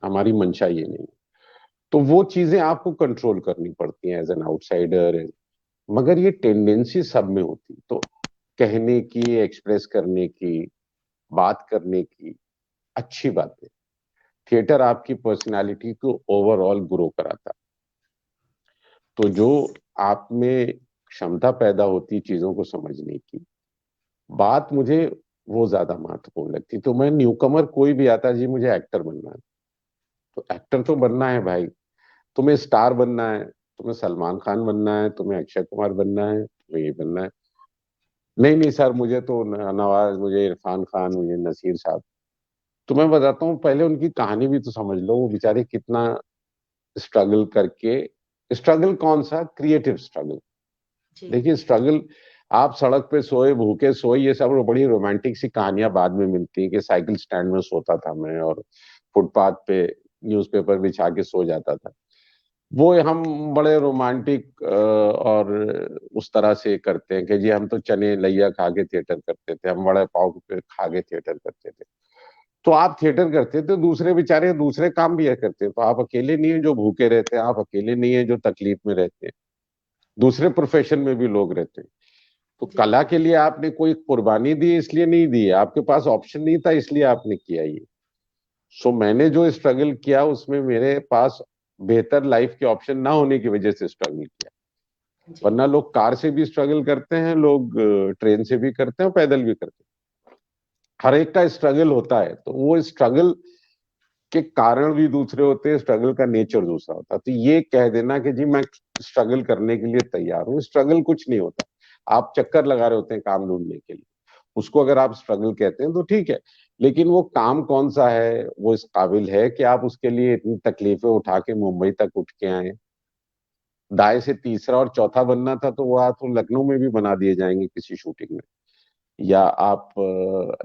हमारी मंशा ये नहीं है। तो वो चीजें आपको कंट्रोल करनी पड़ती हैं एज एन आउटसाइडर। मगर ये टेंडेंसी सब में होती, तो कहने की, एक्सप्रेस करने की, बात करने की अच्छी बात है। थिएटर आपकी पर्सनालिटी को ओवरऑल ग्रो कराता है। तो जो आप में क्षमता पैदा होती चीजों को समझने की, बात मुझे वो ज्यादा महत्वपूर्ण लगती। तो मैं न्यूकमर कोई भी आता जी मुझे एक्टर बनना है, तो एक्टर तो बनना है भाई। तुम्हें स्टार बनना है, तुम्हें सलमान खान बनना है, तुम्हें अक्षय कुमार बनना है, तुम्हें ये बनना है। नहीं नहीं सर मुझे तो नवाज, मुझे इरफान खान, मुझे नसीर साहब। तो मैं बताता हूँ पहले उनकी कहानी भी तो समझ लो, वो बेचारे कितना स्ट्रगल करके। स्ट्रगल कौन सा? Creative struggle. जी। देखिए स्ट्रगल, आप सड़क पे सोए, भूखे सोए, ये सब बड़ी रोमांटिक सी कहानियां बाद में मिलती हैं कि साइकिल स्टैंड में सोता था मैं और फुटपाथ पे न्यूज़पेपर बिछा के सो जाता था। वो हम बड़े रोमांटिक और उस तरह से करते हैं कि जी हम तो चने लैया खा के थिएटर करते थे, हम बड़े पाव पे खा के थिएटर करते थे। तो आप थिएटर करते थे, दूसरे बेचारे दूसरे काम भी करते हैं, तो आप अकेले नहीं है जो भूखे रहते हैं, आप अकेले नहीं है जो तकलीफ में रहते हैं, दूसरे प्रोफेशन में भी लोग रहते हैं। तो जी, कला के लिए आपने कोई कुर्बानी दी इसलिए नहीं दी, आपके पास ऑप्शन नहीं था इसलिए आपने किया ये। सो मैंने जो स्ट्रगल किया उसमें मेरे पास बेहतर लाइफ के ऑप्शन ना होने की वजह से स्ट्रगल किया। जी, वरना लोग कार से भी स्ट्रगल करते हैं, लोग ट्रेन से भी करते हैं, पैदल भी करते हैं। हर एक का स्ट्रगल होता है, तो वो स्ट्रगल के कारण भी दूसरे होते हैं, स्ट्रगल का नेचर दूसरा होता है। तो ये कह देना कि जी मैं स्ट्रगल करने के लिए तैयार हूँ, स्ट्रगल कुछ नहीं होता। आप चक्कर लगा रहे होते हैं काम ढूंढने के लिए, उसको अगर आप स्ट्रगल कहते हैं तो ठीक है। लेकिन वो काम कौन सा है, वो इस काबिल है कि आप उसके लिए इतनी तकलीफें उठा के मुंबई तक उठ के आए। दाएं से तीसरा और चौथा बनना था तो वो आप तो लखनऊ में भी बना दिए जाएंगे किसी शूटिंग में, या आप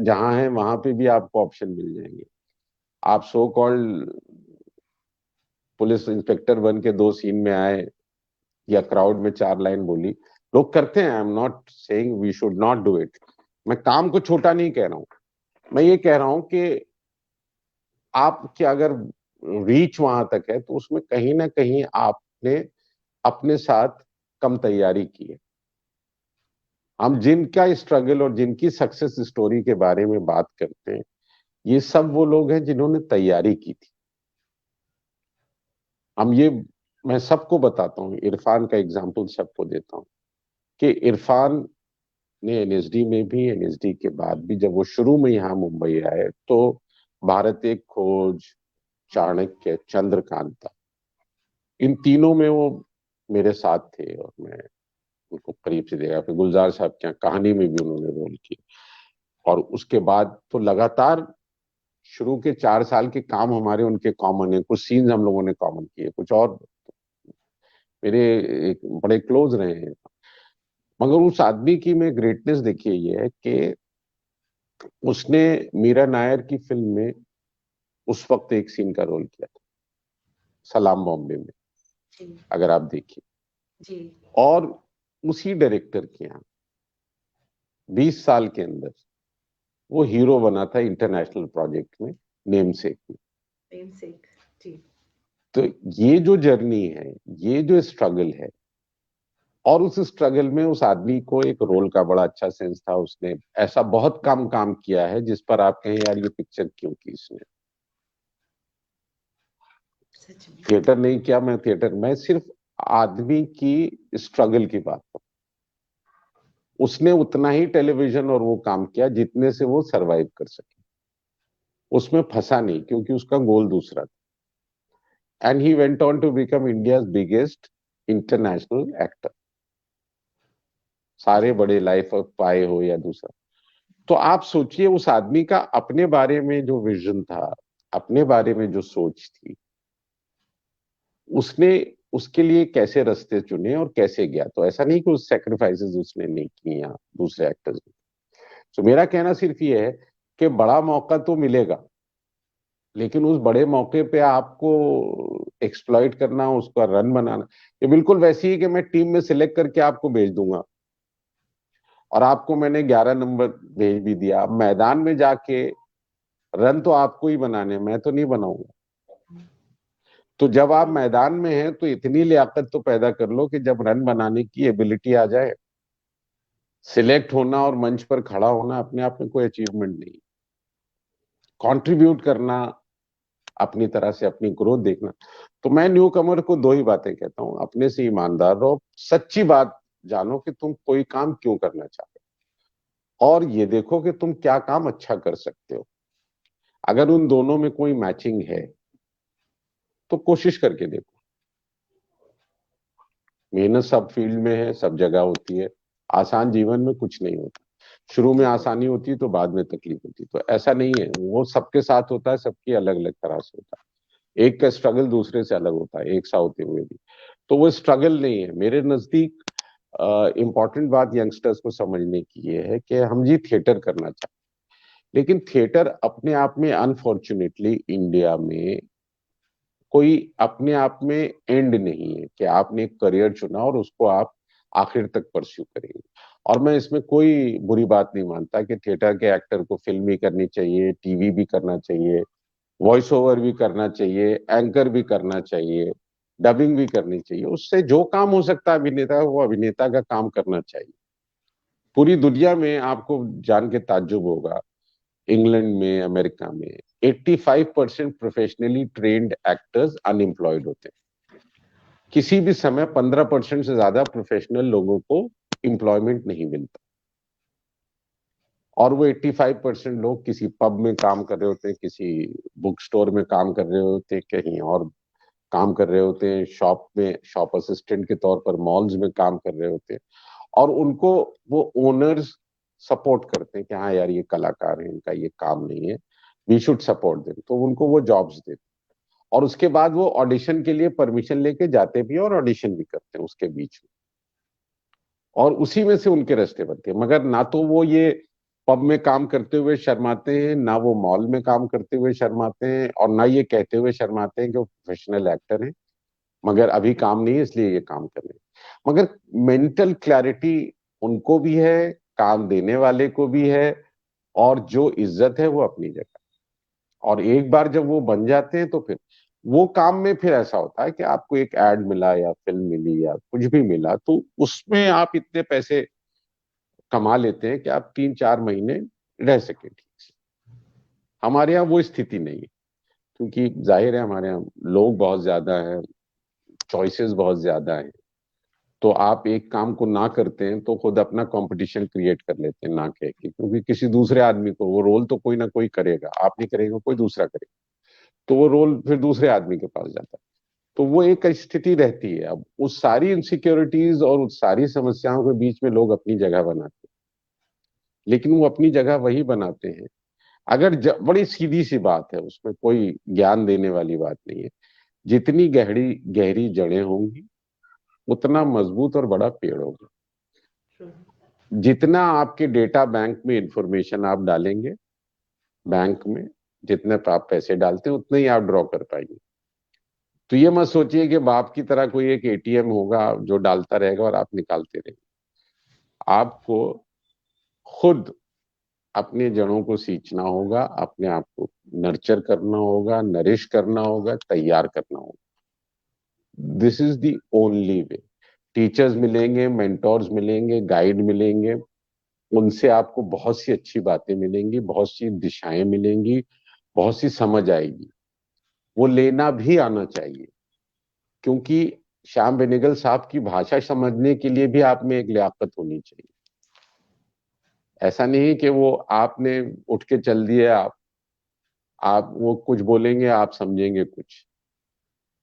जहां हैं वहां पे भी आपको ऑप्शन मिल जाएंगे। आप सो कॉल्ड पुलिस इंस्पेक्टर बन के 2 सीन में आए, या क्राउड में 4 लाइन बोली, लोग करते हैं। I am not saying we should not do it. मैं काम को छोटा नहीं कह रहा हूं, मैं ये कह रहा हूं कि आपकी अगर रीच वहां तक है तो उसमें कहीं ना कहीं आपने अपने साथ कम तैयारी की है। हम जिनका स्ट्रगल और जिनकी सक्सेस स्टोरी के बारे में बात करते हैं, ये सब वो लोग हैं जिन्होंने तैयारी की थी। हम ये मैं सबको बताता हूँ, इरफान का एग्जाम्पल सबको देता हूँ कि इरफान ने एनएसडी में भी, एनएसडी के बाद भी, जब वो शुरू में यहाँ मुंबई आए तो भारत एक खोज, चाणक्य, चंद्रकांता, इन तीनों में वो मेरे साथ थे और मैं उनको करीब से देखा। फिर गुलजार साहब की कहानी में भी उन्होंने रोल किया। और उसके बाद तो लगातार शुरू के 4 साल के काम हमारे उनके कॉमन है, कुछ सीन्स हम लोगों ने कॉमन किए, कुछ और मेरे एक बड़े क्लोज रहे हैं। मगर उस आदमी की में ग्रेटनेस देखिए ये है कि उसने मीरा नायर की फिल्म में उस वक्त एक सीन का रोल किया था, सलाम बॉम्बे में, जी, अगर आप देखिए। जी, और उसी डायरेक्टर के यहाँ 20 साल के अंदर वो हीरो बना था इंटरनेशनल प्रोजेक्ट में, नेम सेक में। प्रेम सेठ, जी, तो ये जो जर्नी है, ये जो स्ट्रगल है, और उस स्ट्रगल में उस आदमी को एक रोल का बड़ा अच्छा सेंस था। उसने ऐसा बहुत कम काम किया है जिस पर आप कहें यार ये पिक्चर क्यों की इसने। सच में, थिएटर नहीं किया, मैं थिएटर, मैं सिर्फ आदमी की स्ट्रगल की बात कर। उसने उतना ही टेलीविजन और वो काम किया जितने से वो सरवाइव कर सके, उसमें फंसा नहीं, क्योंकि उसका गोल दूसरा था। And he went on to become India biggest international actor, सारे जी, बड़े लाइफ ऑफ पाए हो या दूसरा। तो आप सोचिए उस आदमी का अपने बारे में जो विजन था, अपने बारे में जो सोच थी, उसने उसके लिए कैसे रास्ते चुने और कैसे गया। तो ऐसा नहीं कि उस सेक्रीफाइसेस उसने नहीं किए या दूसरे एक्टर्स ने। तो मेरा कहना सिर्फ ये है कि बड़ा मौका तो मिलेगा, लेकिन उस बड़े मौके पे आपको एक्सप्लॉइट करना, उसका रन बनाना, ये बिल्कुल वैसी ही कि मैं टीम में सिलेक्ट करके आपको भेज दूंगा और आपको मैंने 11 नंबर भेज भी दिया, अब मैदान में जाके रन तो आपको ही बनाने, मैं तो नहीं बनाऊंगा। तो जब आप जी, मैदान में हैं तो इतनी लियाकत तो पैदा कर लो कि जब रन बनाने की एबिलिटी आ जाए, सिलेक्ट होना और मंच पर खड़ा होना अपने आप में कोई अचीवमेंट नहीं, कंट्रीब्यूट करना, अपनी तरह से अपनी ग्रोथ देखना। तो मैं न्यू कमर को 2 ही बातें कहता हूं, अपने से ईमानदार रहो, सच्ची बात जानो कि तुम कोई काम क्यों करना चाहते हो, और ये देखो कि तुम क्या काम अच्छा कर सकते हो। अगर उन दोनों में कोई मैचिंग है तो कोशिश करके देखो। मेहनत सब फील्ड में है, सब जगह होती है। आसान जीवन में कुछ नहीं होता। शुरू में जी, आसानी होती है तो बाद में तकलीफ होती है, तो ऐसा नहीं है, वो सबके साथ होता है, सबकी अलग अलग तरह से होता है। एक का स्ट्रगल दूसरे से अलग होता है, एक सा होते हुए भी। तो वो स्ट्रगल नहीं है मेरे नजदीक। इंपॉर्टेंट बात यंगस्टर्स को समझने की ये है कि हम जी थिएटर करना चाहते हैं, लेकिन थिएटर अपने आप में अनफॉर्चुनेटली इंडिया में कोई अपने आप में एंड नहीं है कि आपने एक करियर चुना और उसको आप आखिर तक परस्यू करेंगे। और मैं इसमें कोई बुरी बात नहीं मानता कि थिएटर के एक्टर को फिल्म भी करनी चाहिए, टीवी भी करना चाहिए, वॉइस ओवर भी करना चाहिए, एंकर भी करना चाहिए, डबिंग भी करनी चाहिए। उससे जो काम हो सकता है अभिनेता, वो अभिनेता का काम करना चाहिए। पूरी दुनिया में आपको जान के ताज्जुब होगा, इंग्लैंड में, अमेरिका में 85% प्रोफेशनली ट्रेन्ड एक्टर्स अनएम्प्लॉयड होते हैं। किसी भी समय 15% से ज्यादा प्रोफेशनल लोगों को एम्प्लॉयमेंट नहीं मिलता, और वो 85% लोग किसी पब में काम कर रहे होते हैं, किसी बुक स्टोर में काम कर रहे होते हैं, कहीं और काम कर रहे होते हैं, शॉप में शॉप असिस्टेंट के तौर पर मॉल्स में काम कर रहे होते हैं। और उनको वो ओनर्स सपोर्ट करते हैं कि हाँ यार ये कलाकार है, इनका ये काम नहीं है, वी शुड सपोर्ट देम, तो उनको वो जॉब्स देते हैं। और उसके बाद वो ऑडिशन के लिए परमिशन लेके जाते भी हैं और ऑडिशन भी करते हैं उसके बीच में, और उसी में से उनके रास्ते बनते हैं। मगर ना तो वो ये पब में काम करते हुए शर्माते हैं, ना वो मॉल में काम करते हुए शर्माते हैं, और ना ये कहते हुए शर्माते हैं कि वो प्रोफेशनल एक्टर हैं, मगर अभी काम नहीं है इसलिए ये काम कर रहे हैं। मगर मेंटल क्लैरिटी उनको भी है, काम देने वाले को भी है, और जो इज्जत है वो अपनी जगह। और एक बार जब वो बन जाते हैं तो फिर वो काम में फिर ऐसा होता है कि आपको एक एड मिला या फिल्म मिली या कुछ भी मिला, तो उसमें आप इतने पैसे कमा लेते हैं कि आप 3-4 महीने रह सके ठीक से। हमारे यहाँ वो स्थिति नहीं है, क्योंकि जाहिर है हमारे यहाँ लोग बहुत ज्यादा है, चॉइसेस बहुत ज्यादा है। तो आप एक काम को ना करते हैं तो खुद अपना कंपटीशन क्रिएट कर लेते हैं ना कह के, क्योंकि किसी दूसरे आदमी को वो रोल तो कोई ना कोई करेगा, आप नहीं करेगा कोई दूसरा करेगा, तो वो रोल फिर दूसरे आदमी के पास जाता है। तो वो एक स्थिति रहती है। अब उस सारी इनसिक्योरिटीज और उस सारी समस्याओं के बीच में लोग अपनी जगह बनाते हैं, लेकिन वो अपनी जगह वही बनाते हैं अगर बड़ी सीधी सी बात है, उसमें कोई ज्ञान देने वाली बात नहीं है। जितनी गहरी गहरी जड़ें होंगी उतना मजबूत और बड़ा पेड़ होगा। जितना आपके डेटा बैंक में इंफॉर्मेशन आप डालेंगे, बैंक में जितने आप पैसे डालते हैं उतने ही आप ड्रॉ कर पाएंगे। तो ये मत सोचिए कि बाप की तरह कोई एक एटीएम होगा जो डालता रहेगा और आप निकालते रहेंगे। आपको खुद अपने जड़ों को सींचना होगा, अपने आप को नर्चर करना होगा, नरिश करना होगा, तैयार करना होगा। This is the only way. Teachers मिलेंगे, मेंटोर्स मिलेंगे, गाइड मिलेंगे, उनसे आपको बहुत सी अच्छी बातें मिलेंगी, बहुत सी दिशाएं मिलेंगी, बहुत सी समझ आएगी। वो लेना भी आना चाहिए, क्योंकि श्याम बेनेगल साहब की भाषा समझने के लिए भी आप में एक लियाकत होनी चाहिए। ऐसा नहीं कि वो आपने उठ के चल दिया, आप वो कुछ बोलेंगे आप समझेंगे कुछ,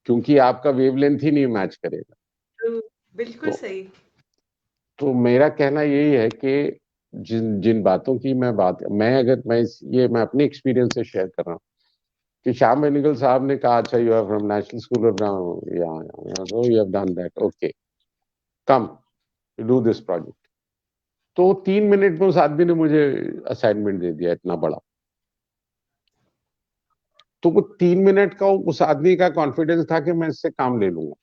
क्योंकि आपका वेवलेंथ ही नहीं मैच करेगा। बिल्कुल तो सही। मेरा कहना यही है कि जिन जिन बातों की मैं अगर ये मैं अपने एक्सपीरियंस से शेयर कर रहा हूँ कि श्याम बेनेगल साहब ने कहा अच्छा you are from National School of Drama, so you have done that, okay come do this project. तो 3 मिनट में उस आदमी ने मुझे असाइनमेंट दे दिया इतना बड़ा। तो वो 3 मिनट का उस आदमी का कॉन्फिडेंस था कि मैं इससे काम ले लूंगा,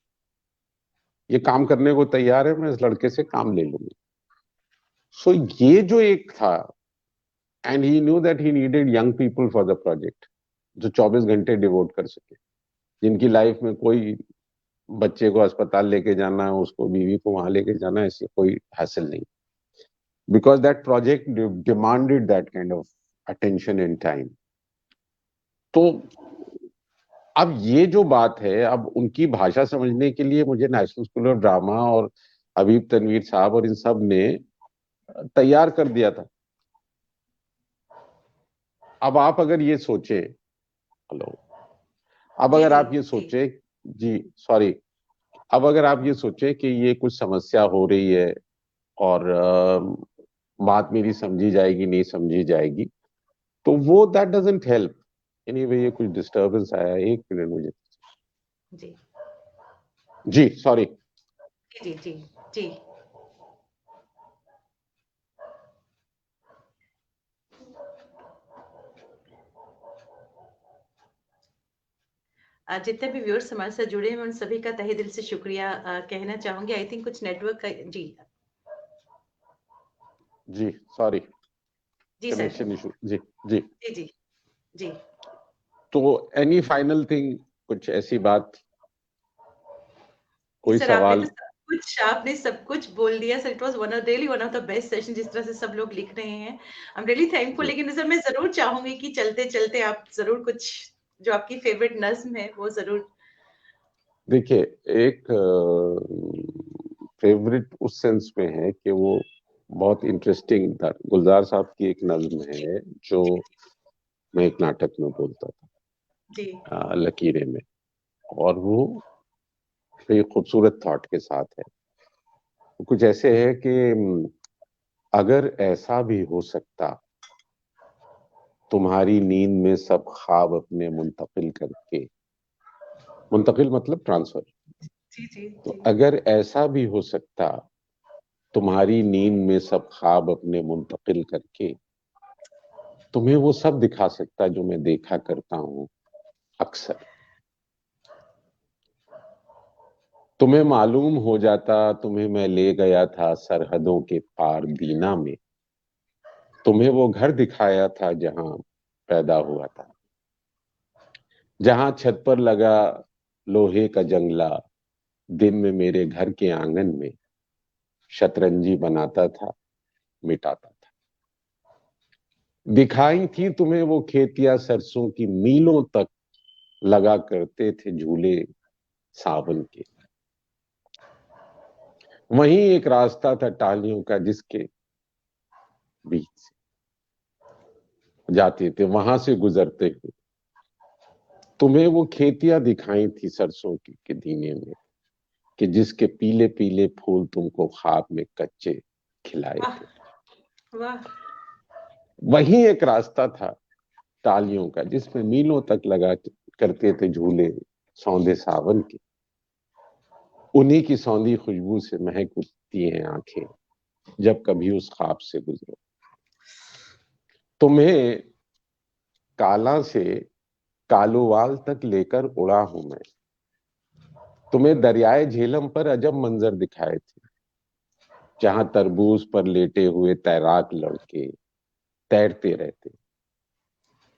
ये काम करने को तैयार है, मैं इस लड़के से काम ले लूंगा। सो ये जो एक था, and he knew that he needed young people for the project, जो 24 घंटे डिवोट कर सके, जिनकी लाइफ में कोई बच्चे को अस्पताल लेके जाना है, उसको बीवी को वहां लेके जाना है, ऐसी कोई हासिल नहीं, because that project demanded that kind of attention and time. तो अब ये जो बात है, अब उनकी भाषा समझने के लिए मुझे नेशनल स्कूल ऑफ ड्रामा और हबीब तनवीर साहब और इन सब ने तैयार कर दिया था। अब आप अगर ये सोचे, हेलो, अब जी अगर जी आप ये जी। सोचे, जी सॉरी, अब अगर आप ये सोचे कि ये कुछ समस्या हो रही है और बात मेरी समझी जाएगी नहीं समझी जाएगी, तो वो दैट डजंट हेल्प। एनीवे ये कुछ डिस्टरबेंस आया है, 1 मिनट मुझे। जी जी सॉरी। जी जी जी। जितने भी व्यूअर्स हमारे साथ जुड़े हैं मैं उन सभी का तहे दिल से शुक्रिया कहना चाहूंगी। आई थिंक कुछ नेटवर्क का जी। जी सॉरी, जी सर। Connection issue. जी जी। जी जी जी। तो एनी फाइनल थिंग, कुछ ऐसी बात, जी कोई सर आपने तो सवाल? कुछ आपने सब कुछ बोल दिया sir. It was one of the best session जिस तरह से सब लोग लिख रहे हैं। I am really thankful. जी। लेकिन सर मैं ज़रूर चाहूँगी कि चलते-चलते आप ज़रूर कुछ जो आपकी फ़ेवरेट नज़्म है वो ज़रूर। देखिए, एक फेवरेट उस सेंस में है कि वो बहुत इंटरेस्टिंग था। गुलजार साहब की एक नज्म है जो मैं एक नाटक में बोलता जी। था, लकीरें में, और वो बड़ी खूबसूरत थॉट के साथ है। वो कुछ ऐसे है कि अगर ऐसा भी हो सकता, तुम्हारी नींद में सब ख्वाब अपने मुंतकिल करके, मुंतकिल मतलब ट्रांसफर, जी, जी, तो जी। अगर ऐसा भी हो सकता, तुम्हारी नींद में सब ख्वाब अपने मुंतकिल करके, तुम्हें वो सब दिखा सकता जो मैं देखा करता हूं अक्सर। तुम्हें मालूम हो जाता, तुम्हें मैं ले गया था सरहदों के पार दीना में, तुम्हें वो घर दिखाया था जहां पैदा हुआ था, जहां छत पर लगा लोहे का जंगला, दिन में मेरे घर के आंगन में शतरंजी बनाता था, मिटाता था। दिखाई थी तुम्हें वो खेतिया सरसों की, मीलों तक लगा करते थे झूले सावन के। वहीं एक रास्ता था टालियों का जिसके बीच से जाते थे, वहां से गुजरते हुए तुम्हें वो खेतियां दिखाई थी सरसों की के दीने में, कि जिसके पीले पीले फूल तुमको ख्वाब में कच्चे खिलाए वाह! थे। वाह! वहीं एक रास्ता था टालियों का जिसमें मीलों तक लगा करते थे झूले सौंदे सावन के। उन्हीं की सौंधी खुशबू से महक उठती हैं आंखें जब कभी उस ख्वाब से गुजरो। तुम्हें काला से कालोवाल तक लेकर उड़ा हूं मैं, तुम्हें दरियाए झेलम पर अजब मंजर दिखाए थे, जहां तरबूज पर लेटे हुए तैराक लड़के तैरते रहते,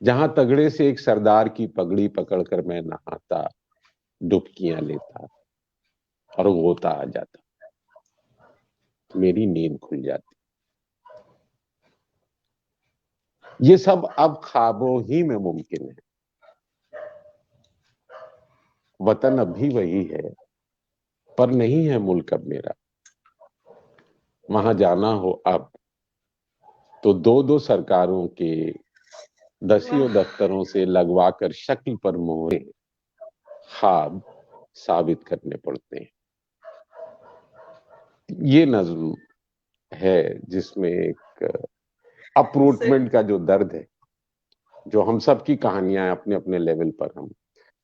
जहां तगड़े से एक सरदार की पगड़ी पकड़कर मैं नहाता, डुबकियां लेता और गोता आ जाता, मेरी नींद खुल जाती। ये सब अब ख्वाबों ही में मुमकिन है। वतन अब भी वही है, पर नहीं है मुल्क अब मेरा। वहां जाना हो अब तो दो दो सरकारों के दसियों वाह! दफ्तरों से लगवा कर शक्ल पर मोहरे ख्वाब साबित करने पड़ते हैं। ये नज्म है जिसमें एक सर अपरूटमेंट का जो दर्द है, जो हम सब की कहानियां हैं अपने अपने लेवल पर, हम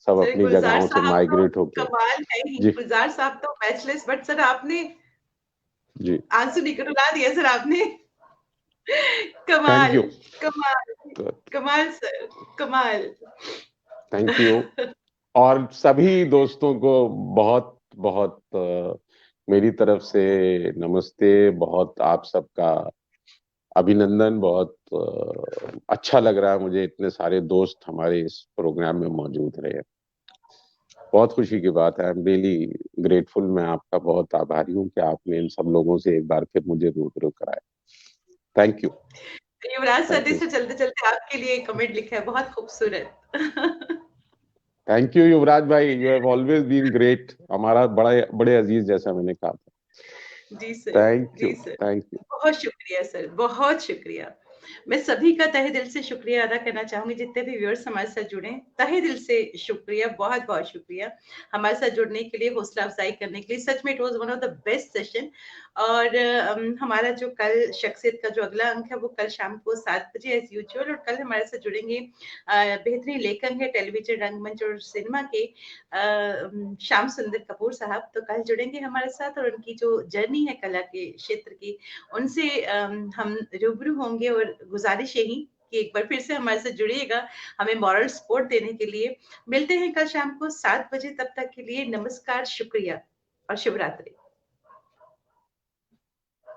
सब सर अपनी गुलज़ार जगहों से साहब तो माइग्रेट होके। कमाल है ही। जी। गुलज़ार साहब तो मैचलेस। बट सर आपने जी। आंसू निकल रुला दिया सर आपने। थैंक कमाल, यू। कमाल, कमाल सर, कमाल। Thank you. और सभी दोस्तों को बहुत बहुत मेरी तरफ से नमस्ते। बहुत आप सबका अभिनंदन। बहुत अच्छा लग रहा है मुझे, इतने सारे दोस्त हमारे इस प्रोग्राम में मौजूद रहे। बहुत खुशी की बात है। आई एम रियली ग्रेटफुल। मैं आपका बहुत आभारी हूँ कि आपने इन सब लोगों से एक बार फिर मुझे रूबरू कराया। Thank you. Yuvraj sir thank ने यू। तो चलते-चलते आपके लिए कमेंट लिखा है, बहुत खूबसूरत। थैंक यू युवराज भाई, you have always been great. हमारा बड़ा बड़े अजीज जैसा मैंने कहा था। जी सर, थैंक यू। जी सर। Thank you. बहुत शुक्रिया सर, बहुत शुक्रिया। मैं सभी का तहे दिल से शुक्रिया अदा करना चाहूँगी, जितने भी व्यूअर्स हमारे साथ जुड़े हैं, तहे दिल से शुक्रिया, बहुत-बहुत शुक्रिया। हमारे साथ जुड़ने के लिए, हौसला अफ़ज़ाई करने के लिए। सच में it was one of the best session. और हमारा जो कल शख्सियत का जो अगला अंक है, वो कल शाम को 7 बजे एज़ यूजुअल। और कल हमारे साथ जुड़ेंगे बेहतरीन लेखक हैं टेलीविज़न, रंगमंच और सिनेमा के श्याम सुंदर कपूर साहब। तो कल जुड़ेंगे हमारे साथ और उनकी जो जर्नी है कला के क्षेत्र की, उनसे हम रूबरू होंगे। और गुज़ारिश यही कि एक बार फिर से हमारे साथ जुड़िएगा, हमें मॉरल सपोर्ट देने के लिए। मिलते हैं कल शाम को 7 बजे, तब तक के लिए नमस्कार, शुक्रिया और शुभ रात्रि।